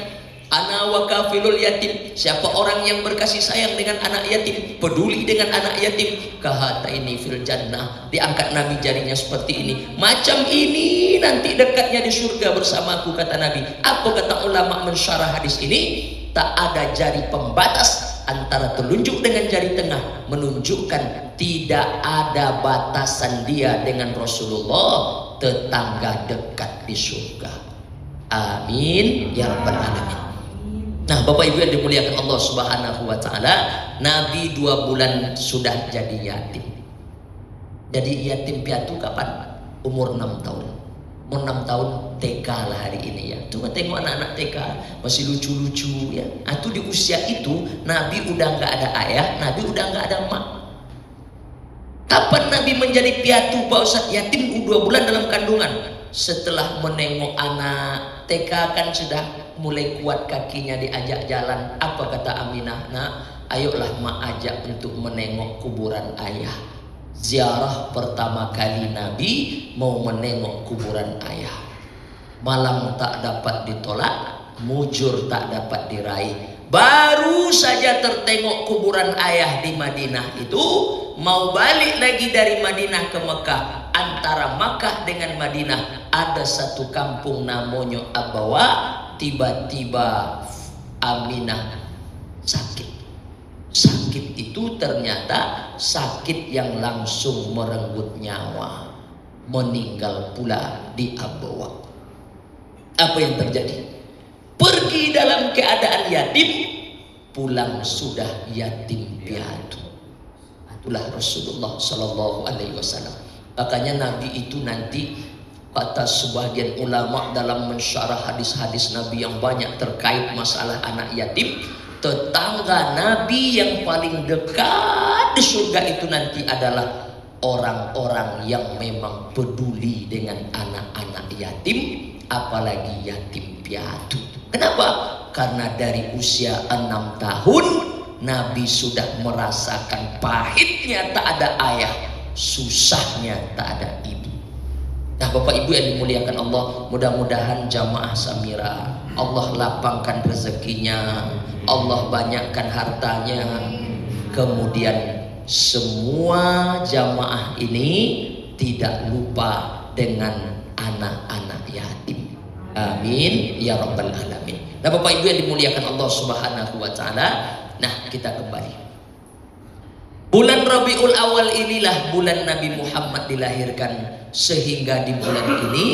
Ana wa kafilul yatim, siapa orang yang berkasih sayang dengan anak yatim, peduli dengan anak yatim, kahataini fil jannah. Diangkat Nabi jarinya seperti ini. Macam ini nanti dekatnya di surga bersamaku, kata Nabi. Apa kata ulama mensyarah hadis ini? Tak ada jari pembatas antara telunjuk dengan jari tengah, menunjukkan tidak ada batasan dia dengan Rasulullah, tetangga dekat di surga. Amin ya rabbal alamin. Nah Bapak Ibu yang dimuliakan Allah Subhanahu wa ta'ala, Nabi 2 bulan sudah jadi yatim. Jadi yatim piatu kapan? Umur 6 tahun. Umur 6 tahun TK lah hari ini ya. Coba tengok anak-anak TK masih lucu-lucu ya. Itu di usia itu Nabi udah nggak ada ayah, Nabi udah nggak ada mak. Kapan Nabi menjadi piatu Pak Ustaz? Yatim 2 bulan dalam kandungan. Setelah menengok anak TK kan sudah mulai kuat kakinya, diajak jalan. Apa kata Aminah? Nah, ayolah mak ajak untuk menengok kuburan ayah. Ziarah pertama kali Nabi mau menengok kuburan ayah. Malang tak dapat ditolak, mujur tak dapat diraih. Baru saja tertengok kuburan ayah di Madinah itu, mau balik lagi dari Madinah ke Mekah. Antara Makkah dengan Madinah ada satu kampung namanya Abawa. Tiba-tiba Aminah sakit. Sakit itu ternyata sakit yang langsung merenggut nyawa. Meninggal pula di Abawa. Apa yang terjadi? Pergi dalam keadaan yatim, pulang sudah yatim piatu. Itulah Rasulullah Sallallahu Alaihi Wasallam. Makanya Nabi itu nanti, kata sebagian ulama dalam mensyarah hadis-hadis Nabi yang banyak terkait masalah anak yatim, tetangga Nabi yang paling dekat di surga itu nanti adalah orang-orang yang memang peduli dengan anak-anak yatim, apalagi yatim piatu. Kenapa? Karena dari usia 6 tahun Nabi sudah merasakan pahitnya tak ada ayah. susahnya tak ada ibu. Nah Bapak Ibu yang dimuliakan Allah, mudah-mudahan jamaah Samira Allah lapangkan rezekinya, Allah banyakkan hartanya, kemudian semua jamaah ini tidak lupa dengan anak-anak yatim. Amin ya rabbal alamin. Nah Bapak Ibu yang dimuliakan Allah Subhanahu wa taala, nah kita kembali. Bulan Rabiul Awal inilah bulan Nabi Muhammad dilahirkan, sehingga di bulan ini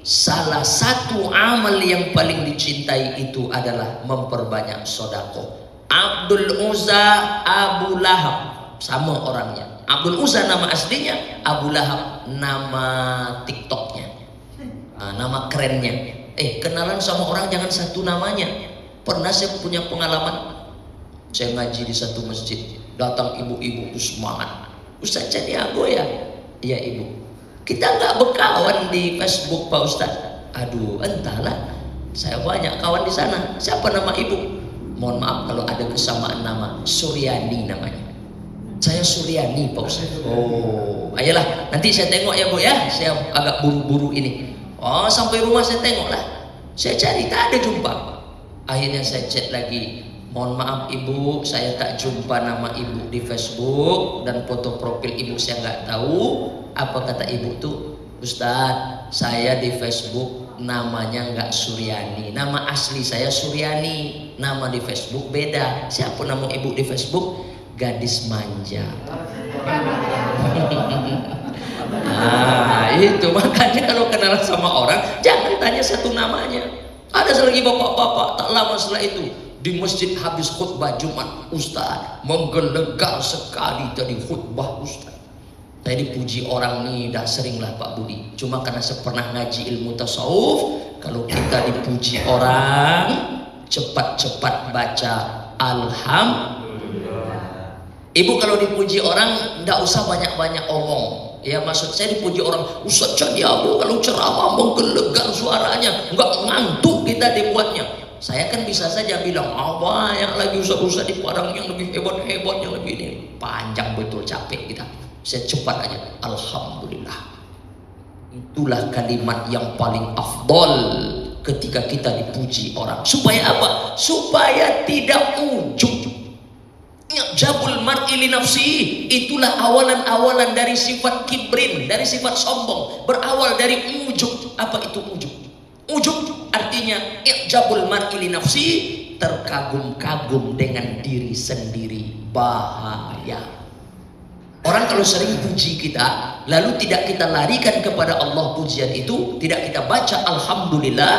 salah satu amal yang paling dicintai itu adalah memperbanyak sedekah. Abdul Uzza Abu Lahab sama orangnya. Abdul Uzza nama aslinya, Abu Lahab nama TikToknya, nama kerennya. Kenalan sama orang jangan satu namanya. Pernah saya punya pengalaman, saya ngaji di satu masjid, datang ibu-ibu semangat, Ustaz jadi aku ya? Iya ibu. Kita nggak berkawan di Facebook Pak Ustaz. Aduh entahlah, saya banyak kawan di sana. Siapa nama ibu? Mohon maaf kalau ada kesamaan nama. Suryani namanya. Saya Suryani Pak Ustaz. Oh ayolah nanti saya tengok ya Bu ya. Saya agak buru-buru ini. Oh sampai rumah saya tengok lah. Saya cari tak ada jumpa. Akhirnya saya chat lagi. Mohon maaf ibu, saya tak jumpa nama ibu di Facebook dan foto profil ibu saya nggak tahu. Apa kata ibu tuh? Ustadz, saya di Facebook namanya nggak Suryani, nama asli saya Suryani, nama di Facebook beda. Siapa nama ibu di Facebook? Gadis manja. Nah itu makanya kalau kenalan sama orang jangan tanya satu namanya. Ada lagi bapak-bapak tak lama setelah itu di masjid habis khutbah Jumat, Ustaz menggelegar sekali tadi khutbah Ustaz. Saya dipuji orang nih dah sering lah Pak Budi. Cuma karena saya pernah ngaji ilmu tasawuf, kalau kita dipuji orang cepat-cepat baca alhamdulillah. Ibu kalau dipuji orang ndak usah banyak-banyak omong. Ya maksud saya dipuji orang, Ustaz jadi aku kalau ceramah menggelegar suaranya, nggak ngantuk kita dibuatnya. Saya kan bisa saja bilang, banyak lagi ustaz-ustaz di Padang yang lebih hebat-hebat, yang lebih ini. Panjang betul, capek kita. Saya cepat aja, alhamdulillah. Itulah kalimat yang paling afdol ketika kita dipuji orang. Supaya apa? Supaya tidak ujub. Jabul mar'i li nafsihi, itulah awalan-awalan dari sifat kibrin, dari sifat sombong. Berawal dari ujub. Apa itu ujub? Ujub artinya i'jabul mar'i li nafsi, terkagum-kagum dengan diri sendiri. Bahaya. Orang kalau sering puji kita lalu tidak kita larikan kepada Allah pujian itu, tidak kita baca alhamdulillah,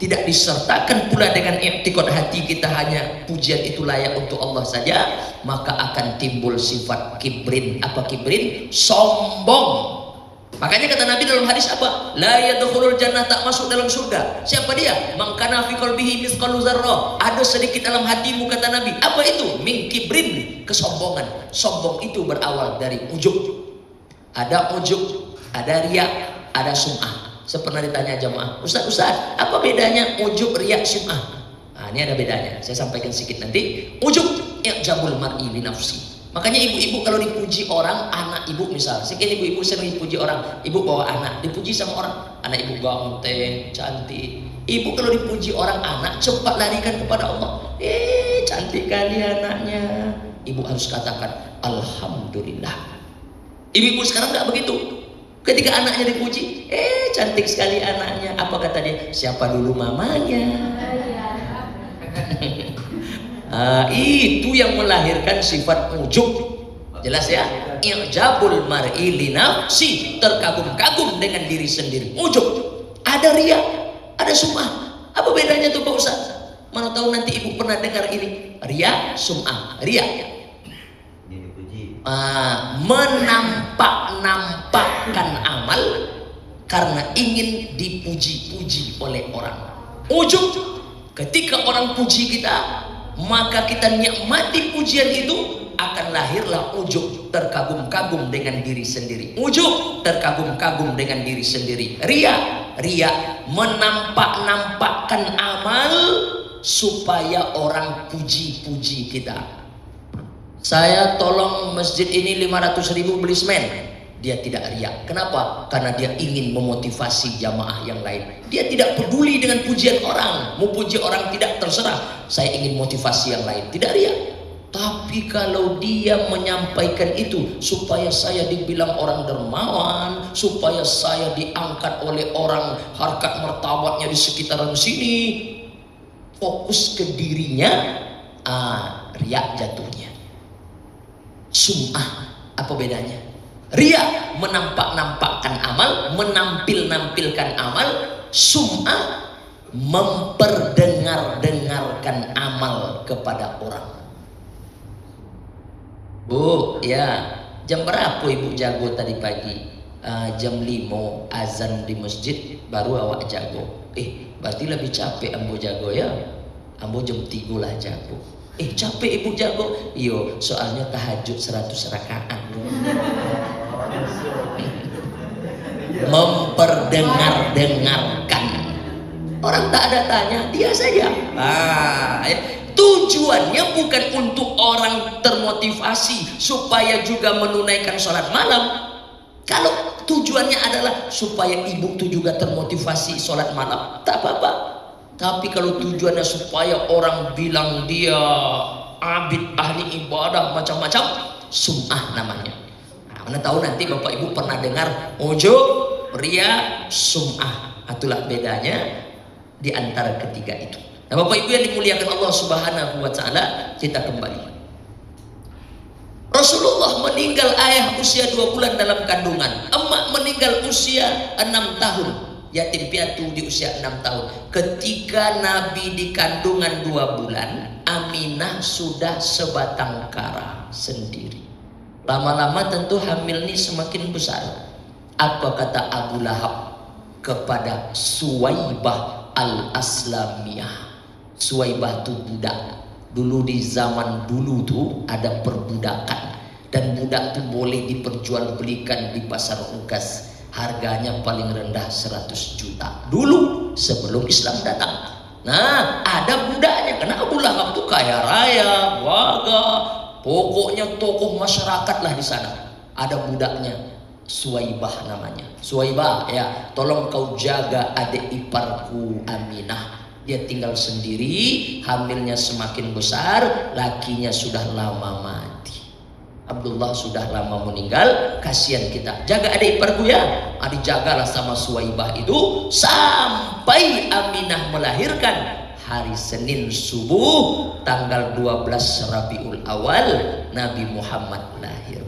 tidak disertakan pula dengan i'tiqad hati kita hanya pujian itu layak untuk Allah saja, maka akan timbul sifat kibrin. Apa kibrin? Sombong. Makanya kata Nabi dalam hadis apa? La yadkhulul jannah, tak masuk dalam surga. Siapa dia? Man kana fi qalbihi mithqalu dzarrah. Ada sedikit dalam hatimu kata Nabi. Apa itu? Min kibrin, kesombongan. Sombong itu berawal dari ujub. Ada ujub, ada riya, ada sum'ah. Saya pernah ditanya jamaah, Ustaz, apa bedanya ujub, riya, sum'ah? Nah, ini ada bedanya. Saya sampaikan sedikit nanti. Ujub, i'jabul mar'i li nafsi. Makanya ibu-ibu kalau dipuji orang, anak ibu misal, sekian ibu-ibu sering dipuji orang, ibu bawa anak, dipuji sama orang, anak ibu ganteng, cantik. Ibu kalau dipuji orang anak, cepat larikan kepada Allah. Cantik kali anaknya. Ibu harus katakan, alhamdulillah. Ibu-ibu sekarang nggak begitu. Ketika anaknya dipuji, cantik sekali anaknya. Apa kata dia? Siapa dulu mamanya? Itu yang melahirkan sifat ujub. Jelas ya? I'jabul mar'i li nafsi, terkagum-kagum dengan diri sendiri. Ujub. Ada riya, ada sum'ah. Apa bedanya tuh Pak Ustaz? Mana tahu nanti ibu pernah dengar ini. Riya, sum'ah. Riya menampak-nampakkan amal karena ingin dipuji-puji oleh orang. Ujub, ketika orang puji kita, maka kita nikmati pujian itu, akan lahirlah ujub, terkagum-kagum dengan diri sendiri. Ujub, terkagum-kagum dengan diri sendiri. Riya menampak-nampakkan amal supaya orang puji-puji kita. Saya tolong masjid ini 500.000 beli semen. dia tidak riak. Kenapa? Karena dia ingin memotivasi jamaah yang lain. Dia tidak peduli dengan pujian orang. Mau puji orang tidak, terserah. Saya ingin motivasi yang lain. Tidak riak. Tapi kalau dia menyampaikan itu supaya saya dibilang orang dermawan, supaya saya diangkat oleh orang harkat martabatnya di sekitaran sini, fokus ke dirinya, riak jatuhnya. Sum'ah, apa bedanya? Riak menampak-nampakkan amal, menampil-nampilkan amal. Sum'ah memperdengar-dengarkan amal kepada orang. Bu, ya, jam berapa ibu jago tadi pagi? Jam 5 azan di masjid, baru awak jago. Berarti lebih capek ambo jago ya? Ambo jam 3 lah jago. Capek ibu jago? Iyo, soalnya tahajud 100 rakaat. Memperdengar-dengarkan. Orang tak ada tanya, dia saja. Tujuannya bukan untuk orang termotivasi supaya juga menunaikan sholat malam. Kalau tujuannya adalah supaya ibu itu juga termotivasi sholat malam, tak apa-apa. Tapi kalau tujuannya supaya orang bilang dia abid, ahli ibadah, macam-macam, sum'ah namanya. Mana tahu nanti bapak ibu pernah dengar ujub, riya, sum'ah. Itulah bedanya di antara ketiga itu. Nah, bapak ibu yang dimuliakan Allah Subhanahu wa ta'ala, kita kembali. Rasulullah meninggal ayah usia 2 bulan dalam kandungan. Emak meninggal usia 6 tahun. Yatim piatu di usia 6 tahun. Ketika Nabi di kandungan 2 bulan, Aminah sudah sebatang kara sendiri. Lama-lama tentu hamil ini semakin besar. Apa kata Abu Lahab kepada Suwaibah al-Aslamiyah? Suwaibah itu budak. Dulu di zaman dulu tuh ada perbudakan, dan budak tuh boleh diperjualbelikan di pasar ungkas. Harganya paling rendah 100 juta dulu sebelum Islam datang. Nah, ada budaknya. Karena Abu Lahab tuh kaya raya, waga, pokoknya tokoh masyarakat lah di sana. Ada budaknya, Suwaibah namanya. Suwaibah, ya, tolong kau jaga adik iparku Aminah. Dia tinggal sendiri, hamilnya semakin besar, lakinya sudah lama mati. Abdullah sudah lama meninggal, kasihan kita. Jaga adik iparku ya. Dijagalah sama Suwaibah itu sampai Aminah melahirkan. Hari Senin subuh tanggal 12 Rabiul Awal Nabi Muhammad lahir.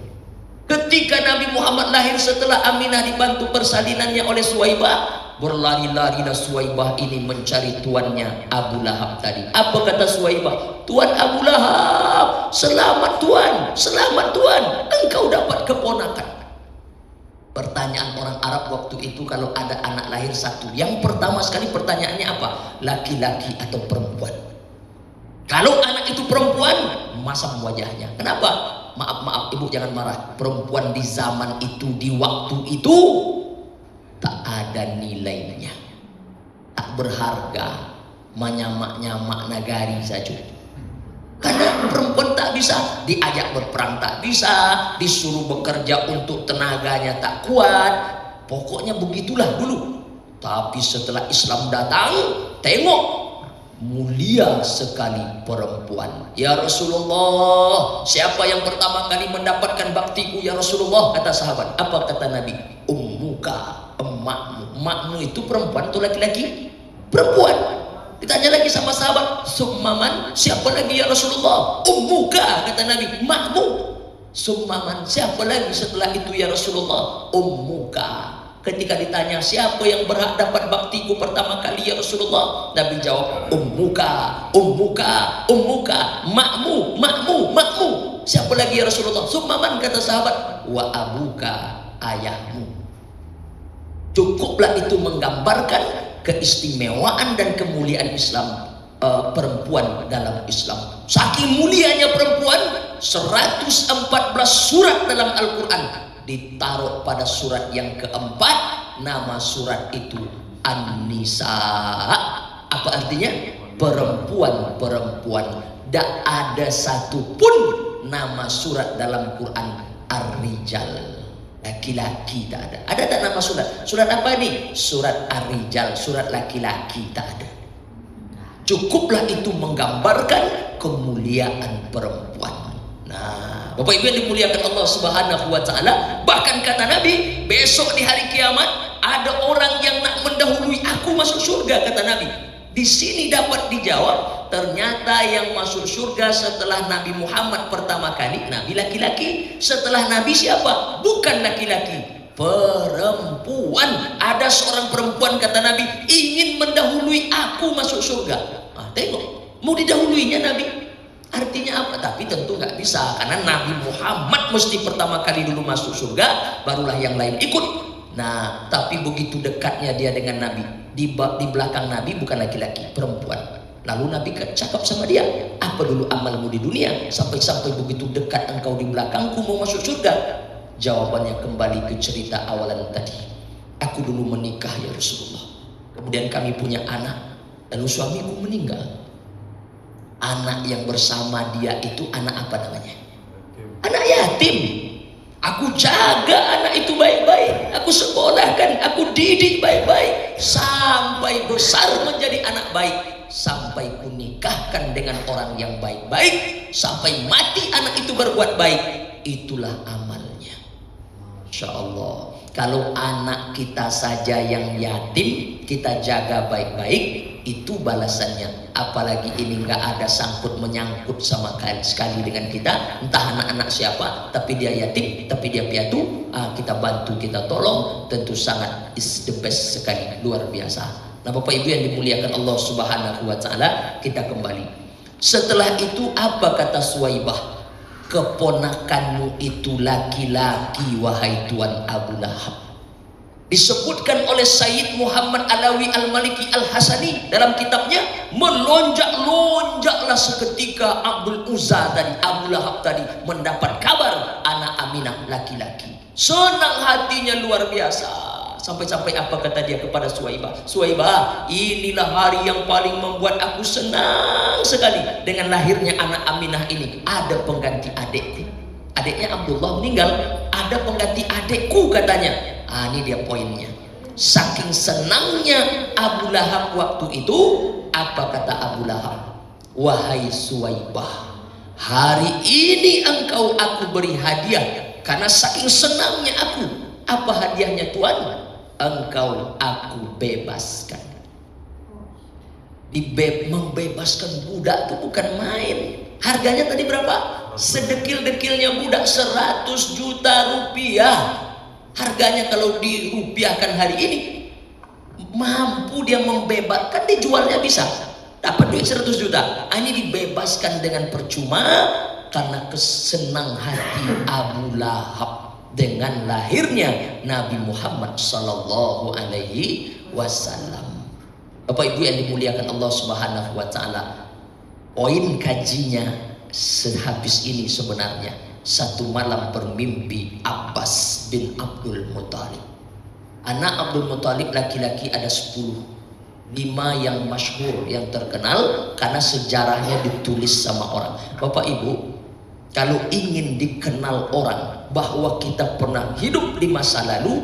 Ketika Nabi Muhammad lahir, setelah Aminah dibantu persalinannya oleh Suwaibah, berlari-larilah Suwaibah ini mencari tuannya Abu Lahab tadi. Apa kata Suwaibah? Tuan Abu Lahab, selamat tuan, selamat tuan, engkau dapat keponakan. Pertanyaan orang Arab waktu itu kalau ada anak lahir satu, yang pertama sekali pertanyaannya apa? Laki-laki atau perempuan? Kalau anak itu perempuan, masam wajahnya. Kenapa? Maaf ibu jangan marah. Perempuan di zaman itu, di waktu itu tak ada nilainya, tak berharga, menyamak-nyamak nagari saja. Karena perempuan tak bisa diajak berperang, tak bisa disuruh bekerja untuk tenaganya tak kuat. Pokoknya begitulah dulu. Tapi setelah Islam datang, tengok mulia sekali perempuan. Ya Rasulullah, siapa yang pertama kali mendapatkan baktiku ya Rasulullah? Kata sahabat. Apa kata Nabi? Ummuka, emakmu. Emakmu itu perempuan atau laki-laki? Perempuan. Ditanya lagi sama sahabat, summaman, siapa lagi ya Rasulullah? Ummuka, kata Nabi, emakmu. Summaman, siapa lagi setelah itu ya Rasulullah? Ummuka. Ketika ditanya siapa yang berhak dapat baktiku pertama kali ya Rasulullah, Nabi jawab, ummuka, ummuka, ummuka, makmu, makmu, makmu. Siapa lagi ya Rasulullah? Summaman, kata sahabat, wa abuka, ayahmu. Cukuplah itu menggambarkan keistimewaan dan kemuliaan Islam, perempuan dalam Islam. Saking mulianya perempuan, 114 surat dalam Al-Quran ditaruh pada surat yang keempat. Nama surat itu An-Nisa. Apa artinya? Perempuan-perempuan. Tak ada satupun nama surat dalam Quran Ar-Rijal. Laki-laki tak ada. Ada tak nama surat? Surat apa nih? Surat Ar-Rijal, surat laki-laki tak ada. Cukuplah itu menggambarkan kemuliaan perempuan. Nah, Bapak Ibu yang dimuliakan Allah Subhanahu wa taala, bahkan kata Nabi, besok di hari kiamat ada orang yang nak mendahului aku masuk surga, kata Nabi. Di sini dapat dijawab, ternyata yang masuk surga setelah Nabi Muhammad pertama kali, Nabi laki-laki. Setelah Nabi siapa? Bukan laki-laki, perempuan. Ada seorang perempuan, kata Nabi, ingin mendahului aku masuk surga. Tengok, mau didahuluinya Nabi. Artinya apa? Tapi tentu nggak bisa, karena Nabi Muhammad mesti pertama kali dulu masuk surga, barulah yang lain ikut. Nah, tapi begitu dekatnya dia dengan Nabi, di belakang Nabi bukan laki-laki, perempuan. Lalu Nabi cakap sama dia, apa dulu amalmu di dunia sampai-sampai begitu dekat engkau di belakangku mau masuk surga? Jawabannya kembali ke cerita awalan tadi. Aku dulu menikah ya Rasulullah, kemudian kami punya anak, lalu suamiku meninggal. Anak yang bersama dia itu anak apa namanya? Anak yatim. Aku jaga anak itu baik-baik, aku sekolahkan, aku didik baik-baik sampai besar menjadi anak baik, sampai kunikahkan dengan orang yang baik-baik, sampai mati anak itu berbuat baik. Itulah amalnya. Insya Allah, kalau anak kita saja yang yatim kita jaga baik-baik, itu balasannya. Apalagi ini nggak ada sangkut menyangkut sama sekali dengan kita, entah anak-anak siapa, tapi dia yatim, tapi dia piatu, kita bantu, kita tolong, tentu sangat is the best sekali, luar biasa. Nah Bapak Ibu yang dimuliakan Allah Subhanahu wa taala, kita kembali. Setelah itu apa kata Suwaibah? Keponakanmu itu laki-laki wahai Tuan Abu Lahab. Disebutkan oleh Sayyid Muhammad Alawi Al-Maliki Al-Hasani dalam kitabnya, melonjak-lonjaklah seketika Abdul Uzza tadi, Abu Lahab tadi mendapat kabar anak Aminah laki-laki. Senang hatinya luar biasa. Sampai-sampai apa kata dia kepada Suwaibah? Suwaibah, inilah hari yang paling membuat aku senang sekali dengan lahirnya anak Aminah ini. Ada pengganti adikku. Adiknya Abdullah meninggal, ada pengganti adikku katanya. Ini dia poinnya. Saking senangnya Abu Lahab waktu itu, apa kata Abu Lahab? Wahai Suwaibah, hari ini engkau aku beri hadiah karena saking senangnya aku. Apa hadiahnya Tuan? Engkau aku bebaskan. Membebaskan budak itu bukan main. Harganya tadi berapa? Sedekil-dekilnya budak 100 juta rupiah. Harganya kalau dirupiahkan hari ini, mampu dia membebaskan, dijualnya bisa dapat duit 100 juta. Ini dibebaskan dengan percuma karena kesenang hati Abu Lahab dengan lahirnya Nabi Muhammad sallallahu alaihi wasallam. Bapak Ibu yang dimuliakan Allah Subhanahu wa taala, poin kajinya sehabis ini sebenarnya, satu malam bermimpi Abbas bin Abdul Muthalib. Anak Abdul Muthalib laki-laki ada 10. 5 yang masyhur, yang terkenal karena sejarahnya ditulis sama orang. Bapak Ibu, kalau ingin dikenal orang bahwa kita pernah hidup di masa lalu,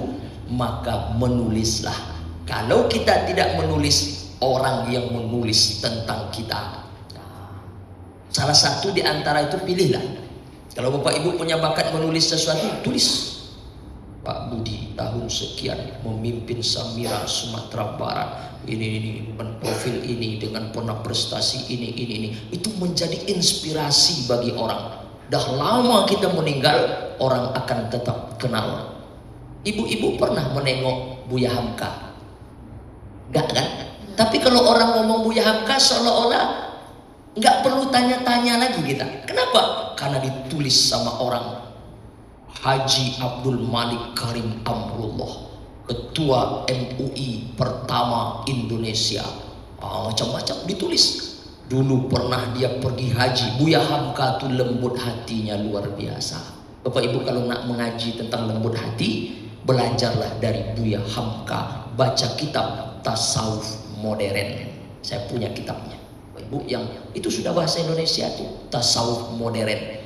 maka menulislah. Kalau kita tidak menulis, orang yang menulis tentang kita. Salah satu di antara itu pilihlah. Kalau Bapak Ibu punya bakat menulis sesuatu, tulis. Pak Budi tahun sekian memimpin Samira Sumatera Barat, ini dengan profil ini, dengan pernah prestasi ini. Itu menjadi inspirasi bagi orang. Dah lama kita meninggal, orang akan tetap kenal. Ibu-ibu pernah menengok Buya Hamka? Enggak kan? Tapi kalau orang ngomong Buya Hamka seolah-olah nggak perlu tanya-tanya lagi kita. Kenapa? Karena ditulis sama orang. Haji Abdul Malik Karim Amrullah, Ketua MUI pertama Indonesia. Macam-macam ditulis. Dulu pernah dia pergi haji. Buya Hamka tuh lembut hatinya luar biasa. Bapak Ibu kalau nak mengaji tentang lembut hati, belajarlah dari Buya Hamka. Baca kitab Tasawuf Modern. Saya punya kitabnya. Ibu yang itu sudah bahasa Indonesia tuh, Tasawuf Modern.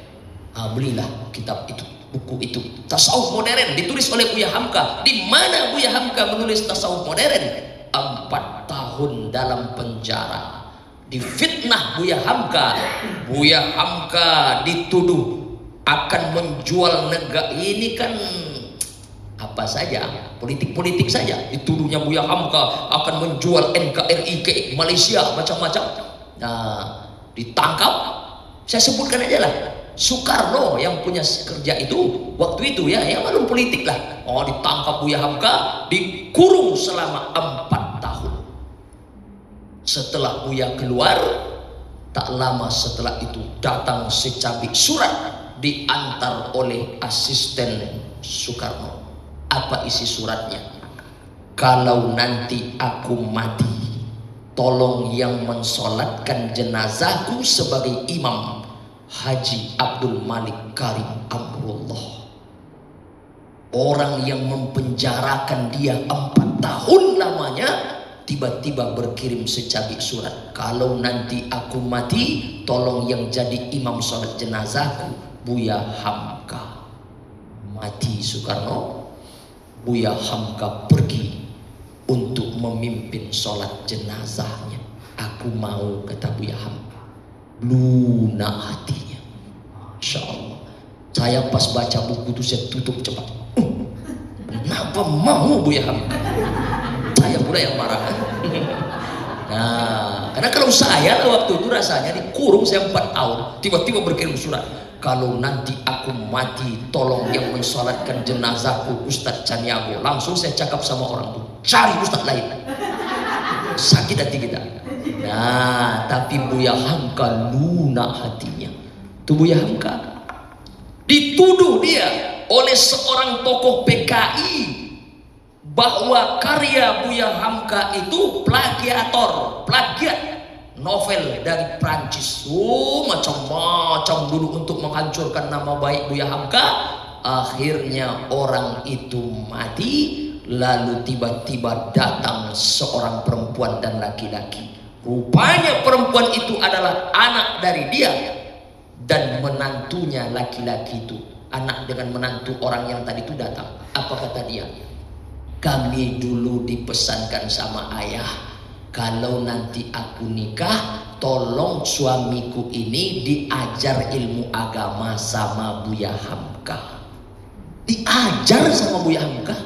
Belilah kitab itu. buku itu. Tasawuf modern ditulis oleh Buya Hamka. Di mana Buya Hamka menulis tasawuf modern? 4 tahun dalam penjara. Difitnah Buya Hamka. Buya Hamka dituduh akan menjual negara. Ini kan apa saja, politik-politik saja. Dituduhnya Buya Hamka akan menjual NKRI ke Malaysia, macam-macam. Nah, ditangkap. Saya sebutkan aja lah. Soekarno yang punya kerja itu waktu itu ya, yang malum politik lah. Oh, ditangkap Buya Hamka, dikurung selama 4 tahun. Setelah Buya keluar, tak lama setelah itu datang secabik surat diantar oleh asisten Soekarno. Apa isi suratnya? Kalau nanti aku mati, tolong yang mensolatkan jenazahku sebagai imam Haji Abdul Malik Karim Amrullah. Orang yang mempenjarakan dia 4 tahun lamanya tiba-tiba berkirim secabik surat. Kalau nanti aku mati, tolong yang jadi imam sholat jenazahku Buya Hamka. Mati Soekarno, Buya Hamka pergi untuk memimpin sholat jenazahnya. Aku mau, kata Buya Hamka. Lunak hatinya. Masya Allah. Saya pas baca buku itu saya tutup cepat. Kenapa mau Buya Hamka? Saya pula yang marah. Nah, karena kalau saya waktu itu rasanya dikurung saya 4 tahun, tiba-tiba berkirim surat. Kalau nanti aku mati, tolong yang mensolatkan jenazahku Ustadz Caniago. Langsung saya cakap sama orang itu, cari Ustadz lain. Sakit hati kita. Nah, tapi Buya Hamka lunak hatinya. Itu Buya Hamka dituduh dia oleh seorang tokoh PKI bahwa karya Buya Hamka itu plagiator, plagiat novel dari Prancis. Oh, macam-macam dulu untuk menghancurkan nama baik Buya Hamka. Akhirnya orang itu mati, lalu tiba-tiba datang seorang perempuan dan laki-laki. Rupanya perempuan itu adalah anak dari dia dan menantunya laki-laki itu. Anak dengan menantu orang yang tadi itu datang. Apa kata dia? Kami dulu dipesankan sama ayah, kalau nanti aku nikah, tolong suamiku ini diajar ilmu agama sama Buya Hamka. Diajar sama Buya Hamka?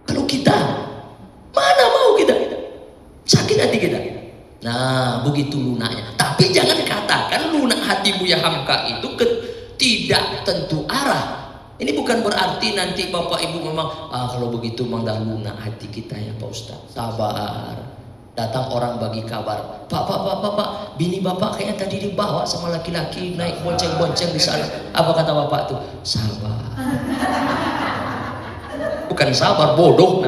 Kalau kita, mana mau kita? Sakit hati kita. Nah, begitu lunaknya. Tapi jangan katakan lunak hati Buya Hamka itu tidak tentu arah. Ini bukan berarti nanti Bapak Ibu memang kalau begitu memang dah lunak hati kita ya Pak Ustaz. Sabar. Datang orang bagi kabar, Pak, bini Bapak kayaknya tadi dibawa sama laki-laki naik bonceng-bonceng di sana. Apa kata Bapak tuh? Sabar. Bukan sabar, bodoh.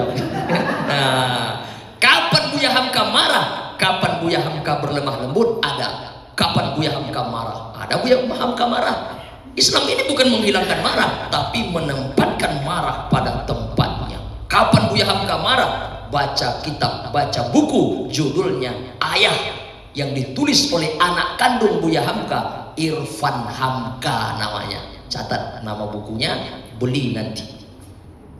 Nah, kapan Buya Hamka marah? Kapan Buya Hamka berlemah lembut? Ada. Kapan Buya Hamka marah? Ada Buya Hamka marah. Islam ini bukan menghilangkan marah, tapi menempatkan marah pada tempatnya. Kapan Buya Hamka marah? Baca kitab, baca buku judulnya Ayah yang ditulis oleh anak kandung Buya Hamka, Irfan Hamka namanya. Catat nama bukunya, beli nanti.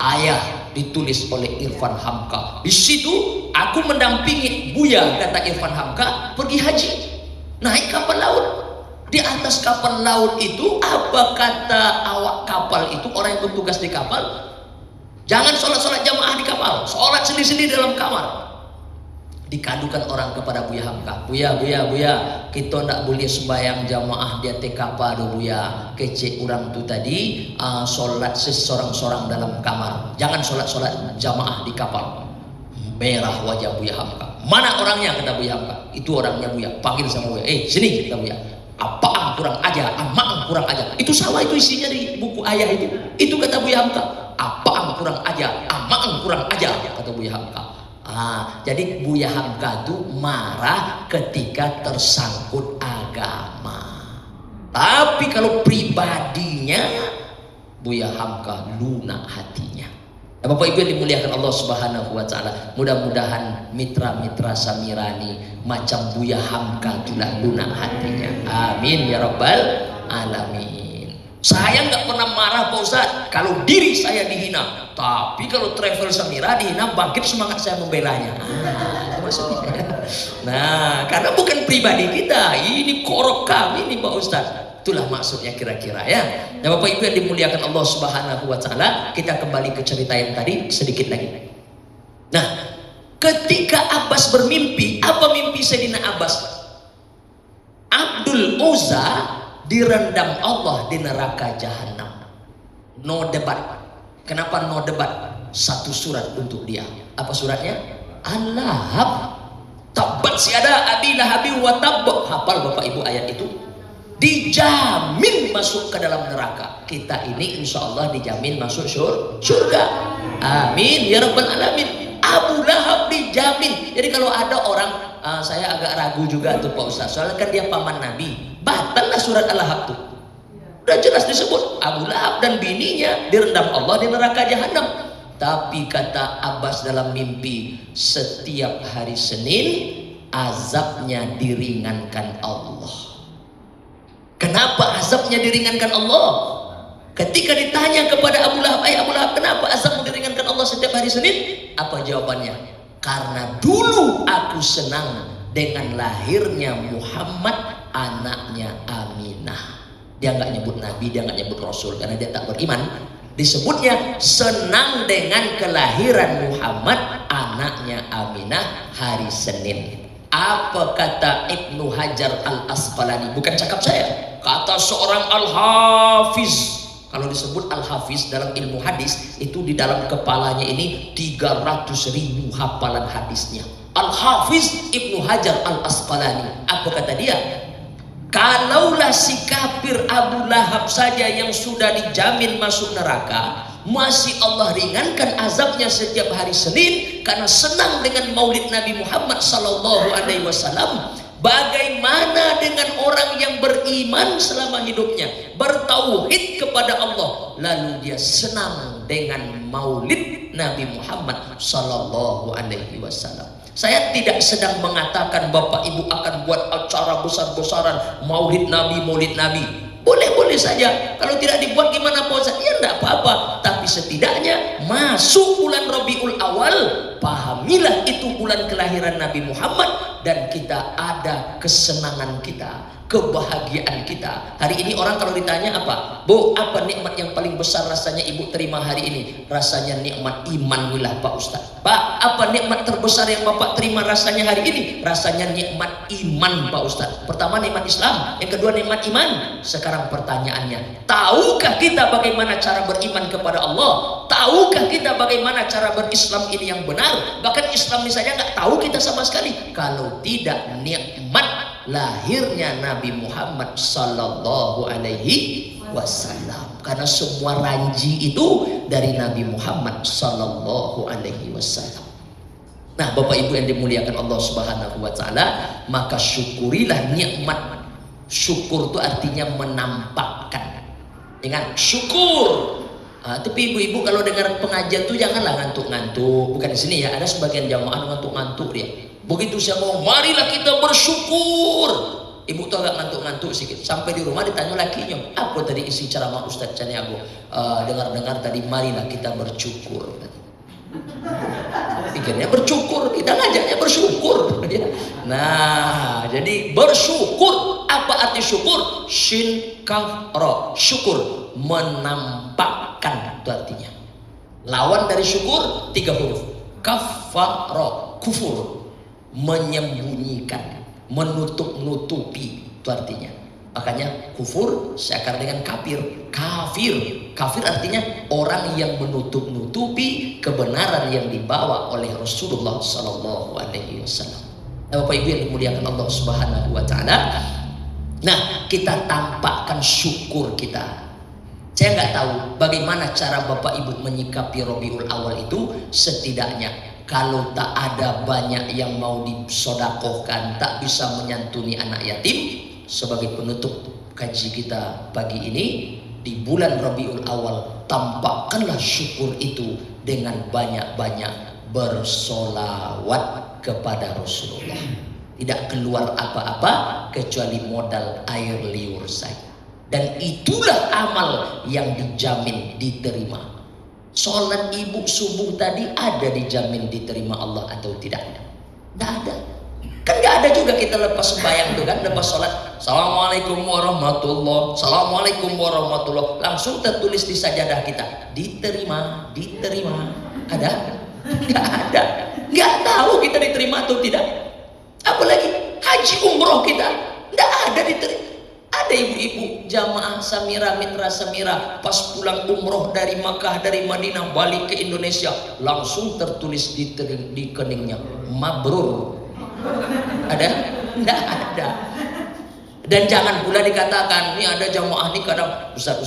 Ayah ditulis oleh Irfan Hamka. Di situ aku mendampingi Buya, kata Irfan Hamka, pergi haji, naik kapal laut. Di atas kapal laut itu apa kata awak kapal itu, orang yang bertugas di kapal? Jangan sholat jamaah di kapal, sholat sendiri-sendiri dalam kamar. Dikadukan orang kepada Buya Hamka, Buya, kita ndak boleh sembahyang jamaah di atas kapal do Buya. Kece orang tu tadi sholat sesorang-sorang dalam kamar. Jangan sholat jamaah di kapal. Merah wajah Buya Hamka. Mana orangnya, kata Buya Hamka? Itu orangnya Buya. Panggil sama Buya. Sini, kata Buya. Apaan kurang aja, amaan kurang aja. Itu sama, itu isinya di buku Ayah itu. Itu kata Buya Hamka. Apaan kurang aja, amaan kurang aja, kata Buya Hamka. Jadi Buya Hamka itu marah ketika tersangkut agama. Tapi kalau pribadinya Buya Hamka lunak hatinya. Nah, Bapak Ibu yang dimuliakan Allah Subhanahu wa taala, mudah-mudahan mitra-mitra Samirani macam Buya Hamka itulah lunak hatinya. Amin ya rabbal alamin. Saya nggak pernah marah Pak Ustadz kalau diri saya dihina, tapi kalau Travel Samira dihina bangkit semangat saya membelanya. Itu maksudnya. Nah, karena bukan pribadi kita, ini korok kami nih Pak Ustadz. Itulah maksudnya kira-kira ya. Nah Bapak Ibu yang dimuliakan Allah Subhanahu wa Ta'ala, kita kembali ke cerita yang tadi sedikit lagi. Nah, ketika Abbas bermimpi, apa mimpi Sayyidina Abbas? Abdul Uzza direndam Allah di neraka jahanam. No debat. Kenapa no debat? Satu surat untuk dia. Apa suratnya? Al-Lahab. Tabbat siada abi lahabi wa tabb. Hafal Bapak Ibu ayat itu? Dijamin masuk ke dalam neraka. Kita ini insya Allah dijamin masuk surga. Amin ya rabbal alamin. Abu Lahab dijamin. Jadi kalau ada orang, saya agak ragu juga tuh Pak Ustaz, soalnya kan dia paman Nabi. Batallah surat Al-Lahab tuh. Udah jelas disebut Abu Lahab dan bininya direndam Allah di neraka jahanam. Tapi kata Abbas dalam mimpi, setiap hari Senin azabnya diringankan Allah. Kenapa azabnya diringankan Allah? Ketika ditanya kepada Abu Lahab, Abu Lahab, kenapa azabmu diringankan Allah setiap hari Senin? Apa jawabannya? Karena dulu aku senang dengan lahirnya Muhammad, anaknya Aminah. Dia nggak nyebut Nabi, dia nggak nyebut Rasul karena dia tak beriman. Disebutnya senang dengan kelahiran Muhammad, anaknya Aminah hari Senin. Apa kata Ibnu Hajar Al-Asqalani? Bukan cakap saya, kata seorang Al-Hafiz. Kalau disebut Al-Hafiz dalam ilmu hadis, itu di dalam kepalanya ini 300.000 hafalan hadisnya. Al-Hafiz Ibnu Hajar Al-Asqalani. Apa kata dia? Kalaulah si kafir Abu Lahab saja yang sudah dijamin masuk neraka, masih Allah ringankan azabnya setiap hari Senin karena senang dengan maulid Nabi Muhammad sallallahu alaihi wasallam. Bagaimana dengan orang yang beriman selama hidupnya, bertauhid kepada Allah, lalu dia senang dengan maulid Nabi Muhammad sallallahu alaihi wasallam. Saya tidak sedang mengatakan Bapak Ibu akan buat acara besar-besaran maulid Nabi. Boleh-boleh saja. Kalau tidak dibuat gimana Pak Ustaz? Ya enggak apa-apa. Tapi setidaknya masuk bulan Rabiul Awal, pahamilah itu bulan kelahiran Nabi Muhammad, dan kita ada kesenangan kita, kebahagiaan kita. Hari ini orang kalau ditanya apa? Bu, apa nikmat yang paling besar rasanya ibu terima hari ini? Rasanya nikmat iman wilah Pak Ustaz. Pak, apa nikmat terbesar yang Bapak terima rasanya hari ini? Rasanya nikmat iman Pak Ustaz. Pertama nikmat Islam, yang kedua nikmat iman. Sekarang pertanyaannya, tahukah kita bagaimana cara beriman kepada Allah? Tahukah kita bagaimana cara berislam ini yang benar? Bahkan Islam ini saja nggak tahu kita sama sekali. Kalau tidak nikmat lahirnya Nabi Muhammad sallallahu alaihi wasallam, karena semua ranji itu dari Nabi Muhammad sallallahu alaihi wasallam. Nah, Bapak Ibu yang dimuliakan Allah Subhanahu wa Ta'ala, maka syukurilah nikmat. Syukur itu artinya menampakkan. Ingat, syukur. Tapi ibu-ibu kalau dengar pengajian tuh janganlah ngantuk-ngantuk. Bukan di sini ya, ada sebagian jamaah ngantuk-ngantuk dia. Begitu saya ngomong, marilah kita bersyukur, ibu tuh agak ngantuk-ngantuk sedikit. Sampai di rumah ditanya lakinya, apa tadi isi ceramah Ustaz Caniago? Dengar-dengar tadi, marilah kita bersyukur. Pikirnya bersyukur, kita ngajaknya bersyukur. Nah, jadi bersyukur. Apa arti syukur? Shin kaf ra, syukur, menampakkan itu artinya. Lawan dari syukur 3 huruf. Kafara, kufur, menyembunyikan, menutup-nutupi itu artinya. Makanya kufur seakar dengan kafir. Kafir artinya orang yang menutup-nutupi kebenaran yang dibawa oleh Rasulullah sallallahu alaihi wasallam. Nah, Bapak Ibu yang dimuliakan Allah Subhanahu wa Ta'ala, nah, kita tampakkan syukur kita. Saya nggak tahu bagaimana cara Bapak Ibu menyikapi Rabiul Awal itu. Setidaknya kalau tak ada banyak yang mau disodakohkan, tak bisa menyantuni anak yatim, sebagai penutup kaji kita pagi ini, di bulan Rabiul Awal tampakkanlah syukur itu dengan banyak-banyak bersolawat kepada Rasulullah. Tidak keluar apa-apa kecuali modal air liur saja. Dan itulah amal yang dijamin diterima. Sholat ibu subuh tadi ada dijamin diterima Allah atau tidak? Tidak ada. Kan nggak ada juga kita lepas sembahyang tuh kan, lepas sholat, Assalamualaikum warahmatullah, Assalamualaikum warahmatullah, langsung tertulis di sajadah kita, diterima, diterima. Ada? Nggak ada. Nggak tahu kita diterima atau tidak. Apalagi haji umroh kita, nggak ada diterima. Ada ibu-ibu jamaah Samira, mitra Samira, pas pulang umroh dari Makkah, dari Madinah, balik ke Indonesia, langsung tertulis di keningnya, mabrur. Ada? Tidak ada. Dan jangan pula dikatakan, ini ada jamaah nih kadang, Ustaz,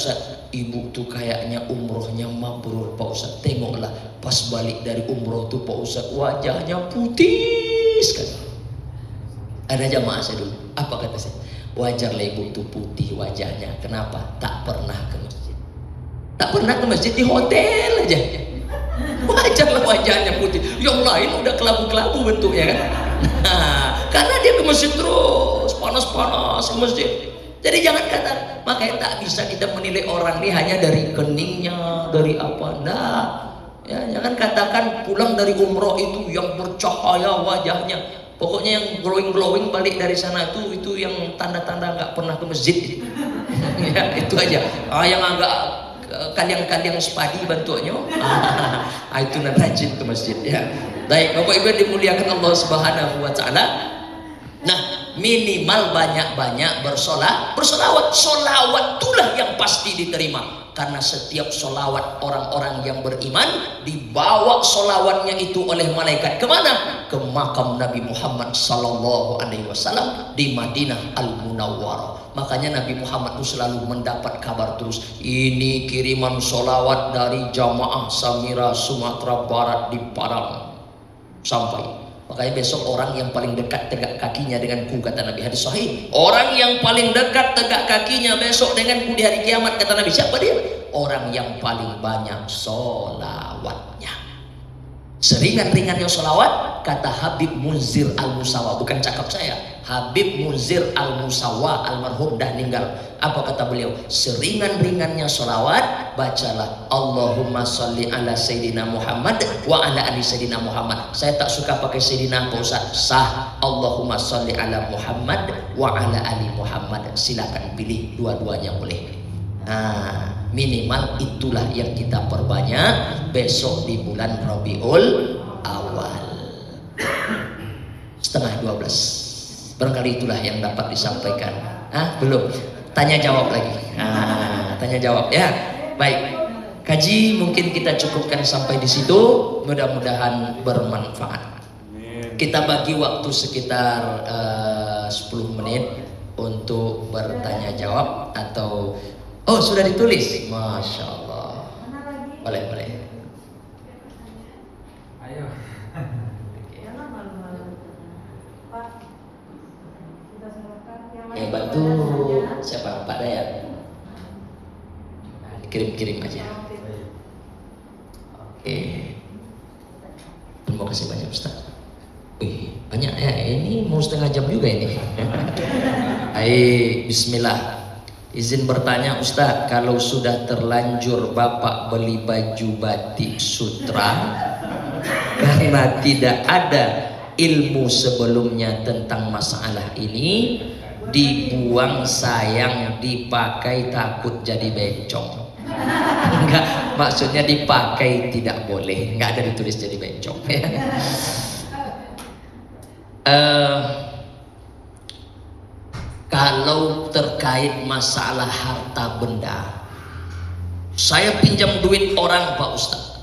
ibu tuh kayaknya umrohnya mabrur Pak Ustaz. Tengoklah, pas balik dari umroh tuh Pak Ustaz, wajahnya putih sekali. Ada jamaah saya dulu, apa kata saya? Wajarlah ibu tuh putih wajahnya. Kenapa? Tak pernah ke masjid. Tak pernah ke masjid, di hotel aja. Wajarlah wajahnya putih. Yang lain udah kelabu-kelabu bentuknya kan. Nah, karena dia ke masjid terus, panas-panas ke masjid. Jadi jangan kata, makanya tak bisa kita menilai orang ini hanya dari keningnya, dari apa. Nah, ya, jangan katakan pulang dari umroh itu yang bercahaya wajahnya. Pokoknya yang glowing balik dari sana itu yang tanda-tanda nggak pernah ke masjid. Ya, itu aja. Yang agak kaliang-kaliang sepadi bentuknya, itu rajin ke masjid ya. Baik, Bapak Ibu dimuliakan Allah Subhanahu wa taala. Nah, minimal banyak-banyak bersolawat. Solawat itulah yang pasti diterima. Karena setiap solawat orang-orang yang beriman dibawa solawatnya itu oleh malaikat kemana? Ke makam Nabi Muhammad Sallallahu Alaihi Wasallam di Madinah Al Munawwarah. Makanya Nabi Muhammad itu selalu mendapat kabar terus. Ini kiriman solawat dari jamaah Samira Sumatera Barat di Padang sampai. Makanya besok orang yang paling dekat tegak kakinya denganku, kata Nabi, hadis sahih. Orang yang paling dekat tegak kakinya besok denganku di hari kiamat, kata Nabi. Siapa dia? Orang yang paling banyak solawatnya. Seringan-ringannya solawat, kata Habib Munzir Al-Musawa, bukan cakap saya. Habib Munzir Al-Musawa almarhum dah meninggal. Apa kata beliau? Seringan-ringannya solawat, bacalah Allahumma sholli ala Sayyidina Muhammad wa ala ali Sayyidina Muhammad. Saya tak suka pakai Sayyidina Pak Ustaz. Sah, Allahumma sholli ala Muhammad wa ala ali Muhammad. Silakan pilih, dua-duanya boleh. Nah, minimal itulah yang kita perbanyak besok di bulan Rabiul Awal. 11:30. Barangkali itulah yang dapat disampaikan. Belum. Tanya jawab lagi. Tanya jawab ya. Baik. Kaji mungkin kita cukupkan sampai di situ. Mudah-mudahan bermanfaat. Kita bagi waktu sekitar 10 menit untuk bertanya jawab atau sudah ditulis. Masya Allah. Boleh. Ayo. Bantu siapa? Pak Dayat. Kirim aja. Oke. Terima kasih banyak Ustaz. Wih, banyak ya. Ini mau setengah jam juga ini. Baik, bismillah. Izin bertanya Ustaz, kalau sudah terlanjur Bapak beli baju batik sutra karena tidak ada ilmu sebelumnya tentang masalah ini, dibuang sayang, dipakai takut jadi bencong. Enggak, maksudnya dipakai tidak boleh, enggak ada ditulis jadi bencong. Kalau terkait masalah harta benda, saya pinjam duit orang Pak Ustaz,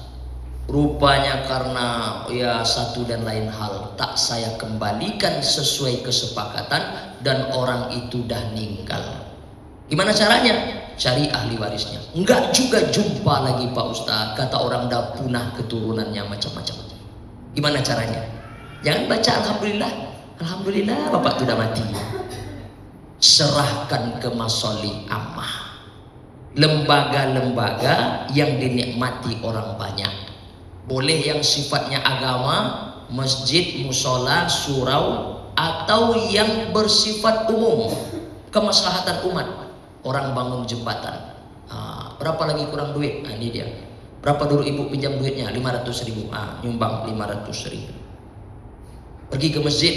rupanya karena ya satu dan lain hal tak saya kembalikan sesuai kesepakatan dan orang itu dah meninggal. Gimana caranya? Cari ahli warisnya. Enggak juga jumpa lagi Pak Ustaz, kata orang dah punah keturunannya macam-macam. Gimana caranya? Jangan baca alhamdulillah, alhamdulillah Bapak sudah mati. Serahkan ke masoli ammah, lembaga-lembaga yang dinikmati orang banyak. Boleh yang sifatnya agama, masjid, musola, surau, atau yang bersifat umum, kemaslahatan umat. orang bangun jembatan. Berapa lagi kurang duit? Ini dia. Berapa dulu ibu pinjam duitnya? 500.000. Nyumbang 500.000. Pergi ke masjid,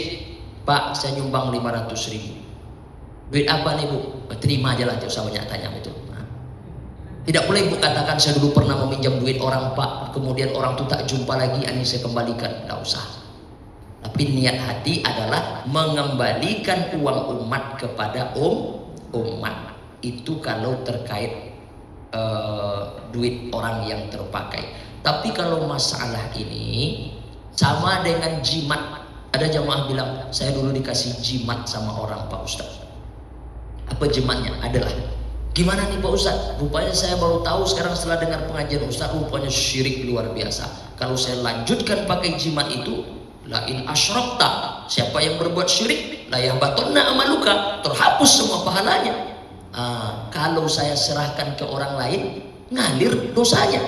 Pak, saya nyumbang 500.000. Duit apa nih bu? Terima aja lah, tidak usah banyak tanya itu. Tidak boleh ibu katakan saya dulu pernah meminjam duit orang Pak, kemudian orang itu tak jumpa lagi, ini saya kembalikan. Tidak usah. Tapi niat hati adalah mengembalikan uang umat kepada umat. Itu kalau terkait duit orang yang terpakai. Tapi kalau masalah ini sama dengan jimat. Ada jamaah bilang, saya dulu dikasih jimat sama orang Pak Ustaz. Apa jimatnya? Adalah, gimana nih Pak Ustaz? Rupanya saya baru tahu sekarang setelah dengar pengajian Ustaz, rupanya syirik luar biasa. Kalau saya lanjutkan pakai jimat itu, la in asyrakta, siapa yang berbuat syirik, la yahbatunna amaluka, terhapus semua pahalanya. Kalau saya serahkan ke orang lain, ngalir dosanya.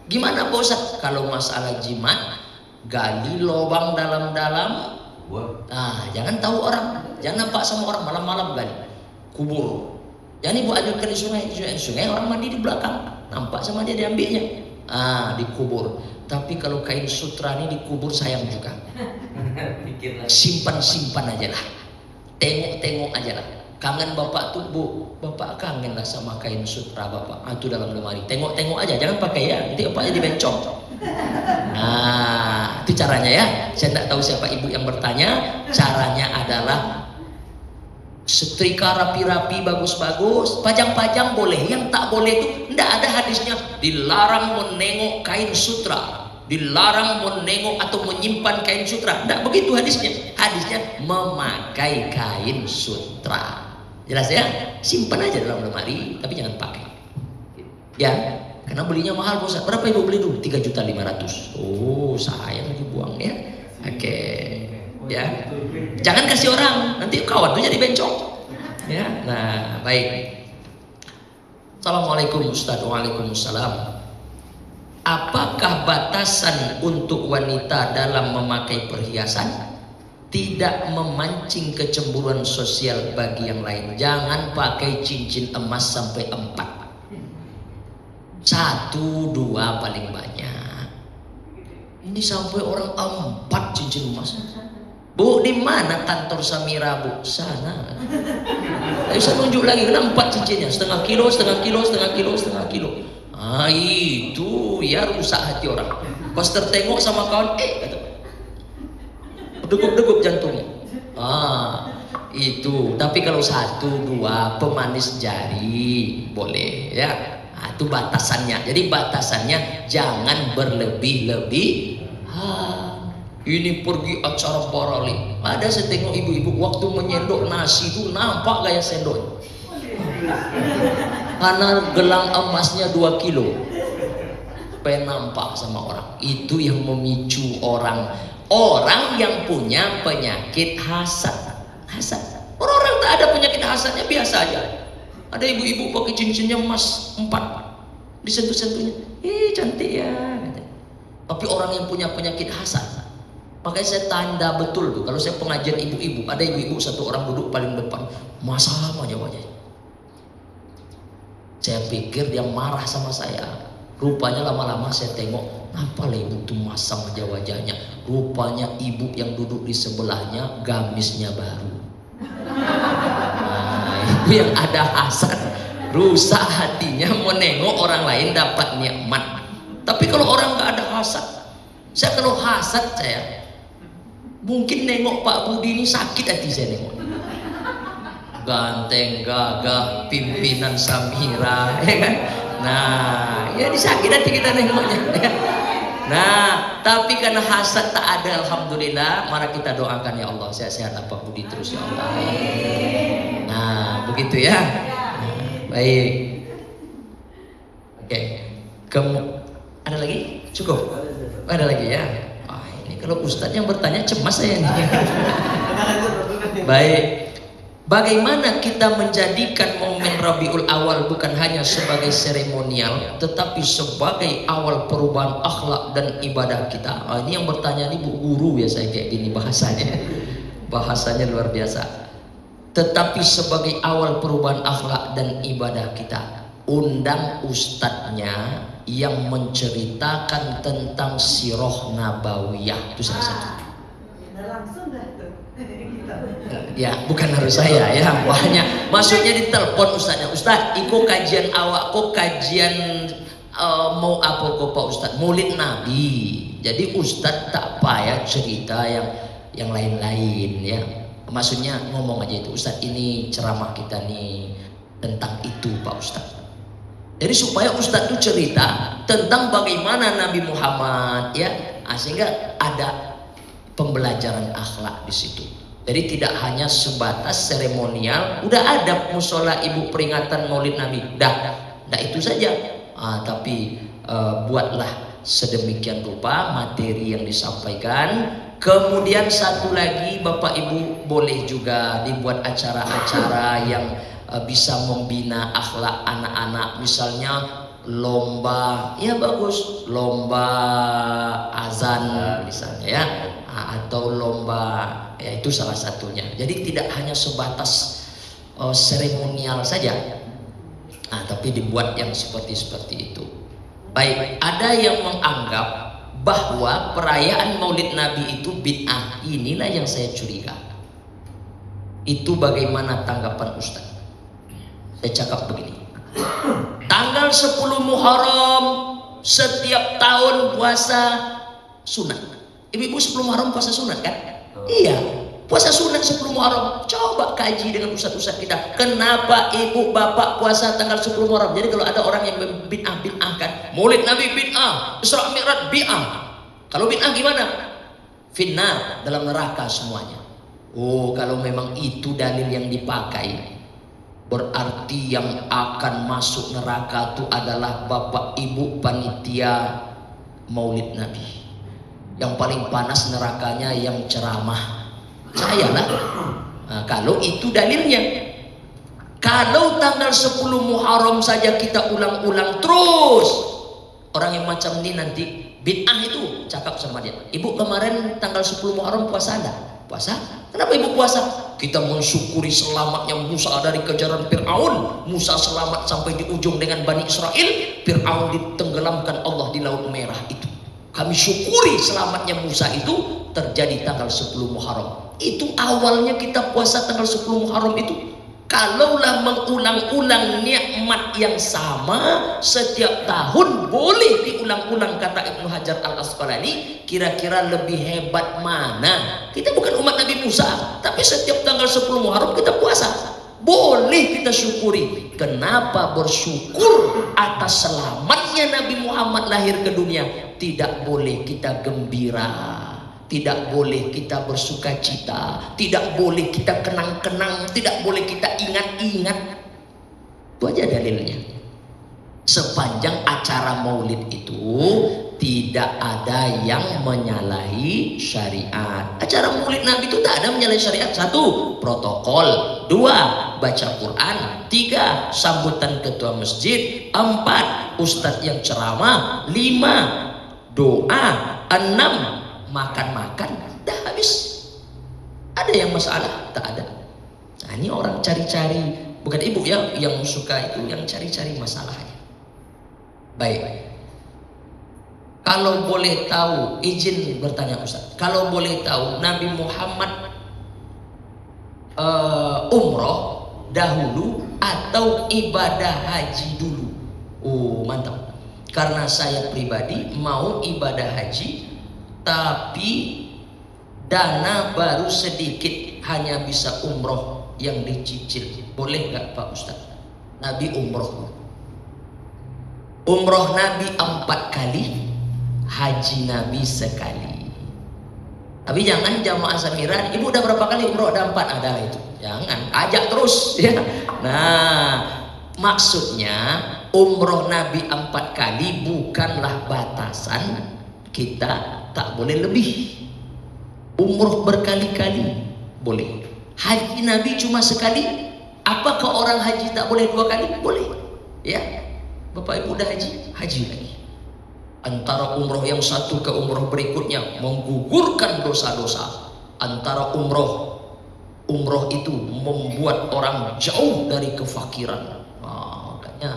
Gimana Pak Ustaz? Kalau masalah jimat, gali lubang dalam-dalam. Jangan tahu orang, jangan nampak sama orang, malam-malam gali, kubur. Jangan ibu ajukan di sungai orang mandi di belakang, nampak sama dia diambilnya, dikubur. Tapi kalau kain sutra ini dikubur sayang juga. Simpan aja lah, tengok aja lah. Kangen bapak tuh bu, bapak kangen lah sama kain sutra bapak. Itu dalam lemari, tengok aja, jangan pakai ya, nanti bapaknya dibencong. Itu caranya ya. Saya tidak tahu siapa ibu yang bertanya. Caranya adalah setrika rapi-rapi, bagus-bagus, pajang-pajang boleh. Yang tak boleh itu tidak ada hadisnya. Dilarang menengok kain sutra, dilarang menengok atau menyimpan kain sutra. Tidak begitu hadisnya. Hadisnya memakai kain sutra. Jelas ya? Simpan aja dalam lemari, tapi jangan pakai. Ya, karena belinya mahal Ustaz. Berapa ibu beli dulu? 3.500.000. Oh, sayang dibuang ya. Oke. Ya. Jangan kasih orang, nanti kawan tuh jadi bencong. Ya. Nah, baik. Assalamualaikum Ustaz. Waalaikumsalam. Apakah batasan untuk wanita dalam memakai perhiasan? Tidak memancing kecemburuan sosial bagi yang lain. Jangan pakai cincin emas sampai 4. 1, 2 paling banyak. Ini sampai orang 4 cincin emas. Bu, di mana kantor Samira bu? Sana. Saya nunjuk lagi, kena 4 cincinnya, setengah kilo. Itu ya rusak hati orang. Pas tertengok sama kawan, kata, degup jantungnya. Itu. Tapi kalau 1, 2 pemanis jari boleh ya. Itu batasannya. Jadi batasannya jangan berlebih-lebihan. Ini pergi acara barali. Ada saya tengok ibu-ibu waktu menyendok nasi itu nampak gaya sendok. Karena gelang emasnya 2 kilo. Pengen nampak sama orang. Itu yang memicu orang yang punya penyakit hasad. Orang tak ada penyakit hasadnya biasa aja. Ada ibu-ibu pakai cincinnya emas 4, disentuh-sentuhnya, cantik ya. Tapi orang yang punya penyakit hasad, makanya saya tanda betul tuh. Kalau saya pengajian ibu-ibu, ada ibu-ibu satu orang duduk paling depan, masam aja wajahnya. Saya pikir dia marah sama saya. Rupanya lama-lama saya tengok, apa lah ibu tuh masam aja wajahnya. Rupanya ibu yang duduk di sebelahnya gamisnya baru. Itu yang ada hasad, rusak hatinya menengok orang lain dapat nikmat. Tapi kalau orang nggak ada hasad, saya kalau hasad saya mungkin nengok Pak Budi ini sakit hati saya nengok. Ganteng, gagah, pimpinan Samira, ya kan? Nah, ya disakit hati kita nengoknya. Ya. Nah, tapi karena hasad tak ada, alhamdulillah, mari kita doakan ya Allah sehat-sehat Pak Budi terus ya Allah. Nah, begitu ya. Nah, baik. Oke. Ada lagi? Cukup? Ada lagi ya? Ini kalau Ustadz yang bertanya cemas saya nih. Baik. Bagaimana kita menjadikan momen Rabiul Awal bukan hanya sebagai seremonial, tetapi sebagai awal perubahan akhlak dan ibadah kita? Ini yang bertanya ini Bu Guru ya, saya kayak gini bahasanya. Bahasanya luar biasa. tetapi sebagai awal perubahan akhlak dan ibadah kita, undang ustadznya yang menceritakan tentang sirah nabawiyah. Itu salah satu. Ya, bukan harus saya ya, banyak. Maksudnya ditelepon ustadznya, Ustadz, iko kajian awak, kok kajian mau apa kok Pak Ustadz? Maulid Nabi. Jadi ustadz tak payah cerita yang lain-lain ya. Maksudnya ngomong aja itu, Ustadz ini ceramah kita nih tentang itu Pak Ustadz. Jadi supaya Ustadz itu cerita tentang bagaimana Nabi Muhammad ya, sehingga ada pembelajaran akhlak di situ. Jadi tidak hanya sebatas seremonial, udah ada musola ibu peringatan Maulid Nabi, dah itu saja. Tapi buatlah sedemikian rupa materi yang disampaikan. Kemudian satu lagi, Bapak Ibu boleh juga dibuat acara-acara yang bisa membina akhlak anak-anak, misalnya lomba, ya bagus, lomba azan misalnya ya, atau lomba, ya itu salah satunya. Jadi tidak hanya sebatas seremonial saja, tapi dibuat yang seperti itu. Baik, ada yang menganggap bahwa perayaan Maulid Nabi itu bid'ah. Inilah yang saya curiga. Itu bagaimana tanggapan Ustaz? Saya cakap begini, tanggal 10 Muharram setiap tahun puasa sunat. Ibu-ibu 10 Muharram puasa sunat kan? Iya, puasa sunat 10 Muharram. Coba kaji dengan ustaz-ustaz kita, kenapa ibu bapak puasa tanggal 10 Muharram. Jadi kalau ada orang yang bid'ah-bid'ahkan Maulid Nabi bid'ah, Isra Mi'raj bid'ah. Kalau bid'ah gimana? Finnar, dalam neraka semuanya. Oh, kalau memang itu dalil yang dipakai, berarti yang akan masuk neraka itu adalah bapak ibu panitia Maulid Nabi. Yang paling panas nerakanya yang ceramah, saya lah. Kalau itu dalilnya. Kalau tanggal 10 Muharram saja kita ulang-ulang terus, orang yang macam ini nanti bid'ah itu, cakap sama dia, ibu kemarin tanggal 10 Muharram puasa enggak? Puasa? Kenapa ibu puasa? Kita mensyukuri selamatnya Musa dari kejaran Fir'aun. Musa selamat sampai di ujung dengan Bani Israel. Fir'aun ditenggelamkan Allah di Laut Merah itu. Kami syukuri selamatnya Musa itu terjadi tanggal 10 Muharram. Itu awalnya kita puasa tanggal 10 Muharram itu. Kalaulah mengulang-ulang nikmat yang sama setiap tahun, boleh diulang-ulang, kata Ibnu Hajar Al-Asqalani. Kira-kira lebih hebat mana? Kita bukan umat Nabi Musa, tapi setiap tanggal 10 Muharram kita puasa. Boleh kita syukuri. Kenapa bersyukur atas selamatnya Nabi Muhammad lahir ke dunia? Tidak boleh kita gembira, tidak boleh kita bersuka cita, tidak boleh kita kenang-kenang, tidak boleh kita ingat-ingat. Itu aja dalilnya. Sepanjang acara maulid itu tidak ada yang menyalahi syariat. Acara maulid Nabi itu tak ada menyalahi syariat. 1. Protokol. 2. Baca Quran. 3. Sambutan ketua masjid. 4. Ustadz yang ceramah. 5. Doa. 6. Makan-makan. Dah habis. Ada yang masalah? Tak ada. Nah, ini orang cari-cari, bukan ibu ya yang suka itu, yang cari-cari masalahnya. Baik. Kalau boleh tahu, izin bertanya Ustaz, kalau boleh tahu Nabi Muhammad umroh dahulu atau ibadah haji dulu? Oh, mantap. Karena saya pribadi mau ibadah haji, tapi dana baru sedikit, hanya bisa umroh yang dicicil. Boleh nggak Pak Ustaz? Nabi umroh. Umroh Nabi 4 kali, haji Nabi sekali. Tapi jangan jamaah Samiran, ibu udah berapa kali umroh? Udah 4, ada itu. Jangan, ajak terus ya. Nah, maksudnya umroh Nabi 4 kali bukanlah batasan, kita tak boleh lebih. Umroh berkali-kali boleh. Haji Nabi cuma sekali. Apakah orang haji tak boleh 2 kali? Boleh. Ya. Bapak Ibu udah haji, haji lagi. Antara umroh yang satu ke umroh berikutnya menggugurkan dosa-dosa. Antara umroh Umroh itu membuat orang jauh dari kefakiran. Makanya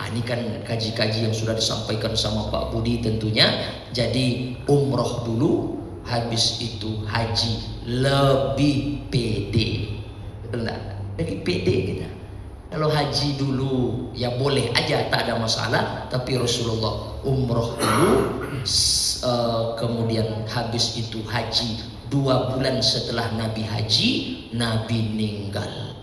ini kan kaji-kaji yang sudah disampaikan sama Pak Budi tentunya. Jadi umroh dulu, habis itu haji, lebih pede. Betul enggak? Lebih pede kita. Kalau haji dulu ya boleh aja, tak ada masalah. Tapi Rasulullah umroh dulu, kemudian habis itu haji. 2 bulan setelah Nabi haji, Nabi meninggal.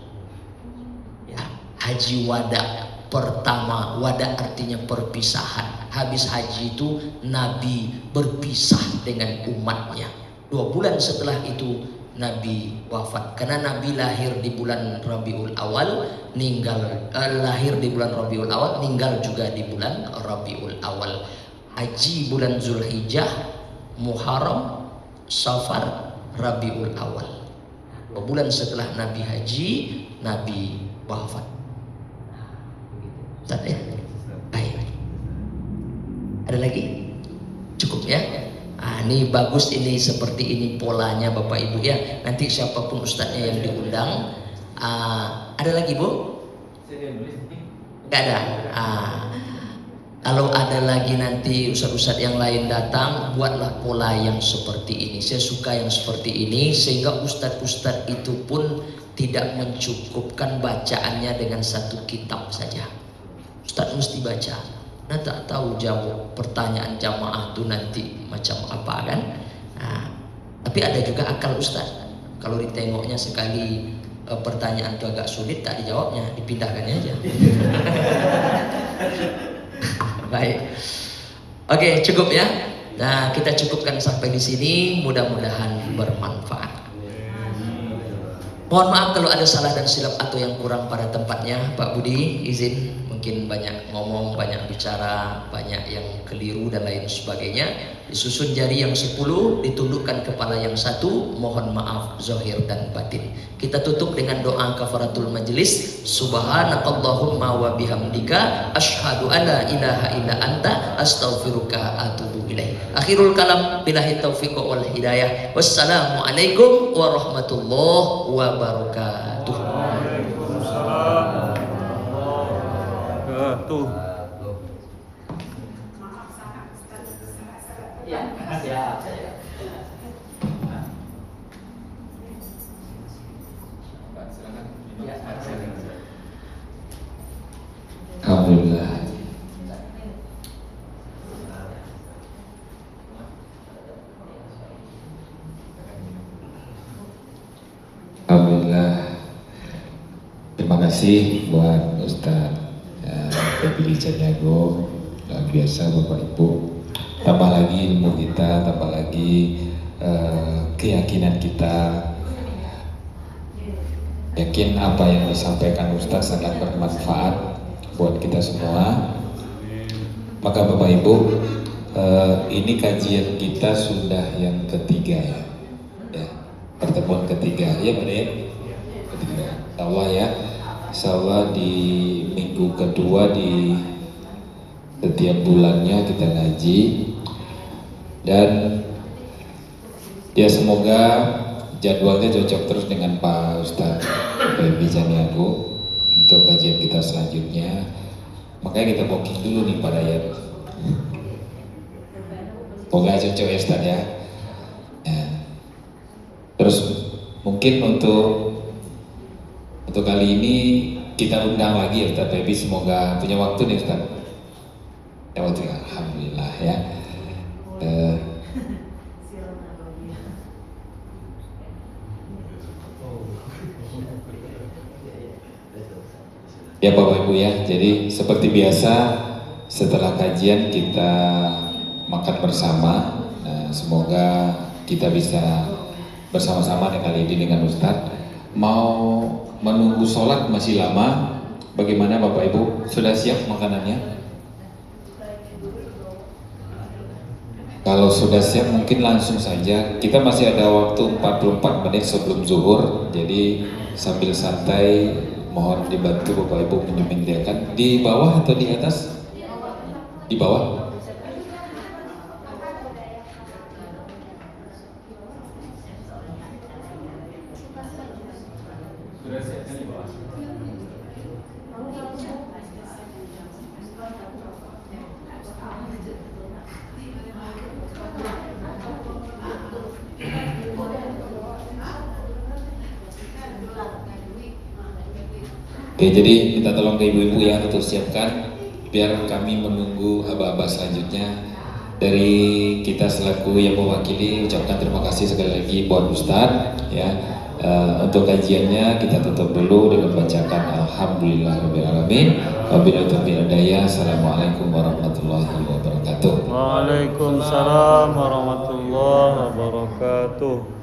Ya, haji wada pertama, wada artinya perpisahan. Habis haji itu Nabi berpisah dengan umatnya. 2 bulan setelah itu Nabi wafat. Karena Nabi lahir di bulan Rabiul Awal, lahir di bulan Rabiul Awal, meninggal juga di bulan Rabiul Awal. Haji bulan Zulhijjah, Muharram, Safar, Rabiul Awal. 2 bulan setelah Nabi haji, Nabi wafat. Ustaz ya? Baik. Ada lagi? Cukup ya? Ini bagus, ini seperti ini polanya Bapak Ibu ya. Nanti siapapun ustadznya yang diundang. Ada lagi Bu? Gak ada. Kalau ada lagi nanti ustadz-ustadz yang lain datang, buatlah pola yang seperti ini. Saya suka yang seperti ini sehingga ustadz-ustadz itu pun tidak mencukupkan bacaannya dengan 1 kitab saja. Ustadz mesti baca. Nah, tak tahu jawab pertanyaan jamaah itu nanti macam apa kan. Tapi ada juga akal ustadz. Kalau ditengoknya sekali pertanyaan itu agak sulit, tak dijawabnya, dipindahkan aja. Baik. Oke, cukup ya. Nah, kita cukupkan sampai di sini. Mudah-mudahan bermanfaat. Mohon maaf kalau ada salah dan silap atau yang kurang pada tempatnya. Pak Budi, izin. Mungkin banyak ngomong, banyak bicara, banyak yang keliru dan lain sebagainya. Disusun jari yang 10, ditundukkan kepala yang 1. Mohon maaf zahir dan batin. Kita tutup dengan doa kafaratul majlis. Subhanakallahumma wa bihamdika asyhadu alla ilaha illa anta astaghfiruka atubu ilaik. Akhirul kalam, billahi taufiq wal hidayah. Wassalamualaikum warahmatullahi wabarakatuh. Waalaikumsalam. Tuh. Ya, siap. Alhamdulillah. Alhamdulillah. Terima kasih buat Ustaz Febri Caniago, luar biasa Bapak Ibu. Tambah lagi ilmu kita, tambah lagi keyakinan kita. Yakin apa yang disampaikan Ustaz sangat bermanfaat buat kita semua. Maka Bapak Ibu, ini kajian kita sudah yang ketiga ya, pertemuan ketiga ya Pak ya, ketiga. Allah ya. Insyaallah di minggu kedua di setiap bulannya kita ngaji, dan ya semoga jadwalnya cocok terus dengan Pak Ustadz Febri Caniago untuk kajian kita selanjutnya. Makanya kita booking dulu nih Pak Dayat. Semoga cocok ya Ustadz ya. Terus mungkin untuk kali ini kita undang lagi ya Ustaz Febri, semoga punya waktu nih Ustaz. Ya waktu, alhamdulillah ya. Ya Bapak Ibu ya, jadi seperti biasa setelah kajian kita makan bersama. Semoga kita bisa bersama-sama kali ini dengan Ustadz. Mau menunggu sholat masih lama, bagaimana Bapak Ibu? Sudah siap makanannya? Kalau sudah siap mungkin langsung saja. Kita masih ada waktu 44 menit sebelum zuhur. Jadi sambil santai, mohon dibantu Bapak Ibu menyediakan. Di bawah atau di atas? Di bawah? Oke, jadi kita tolong ke ibu-ibu ya untuk siapkan biar kami menunggu aba-aba selanjutnya. Dari kita selaku yang mewakili ucapkan terima kasih sekali lagi buat Ustadz ya. Untuk kajiannya kita tutup dulu dengan bacakan Alhamdulillahirobbilalamin. Wabillahi taufiq wal hidayah. Assalamualaikum warahmatullahi wabarakatuh. Waalaikumsalam warahmatullahi wabarakatuh.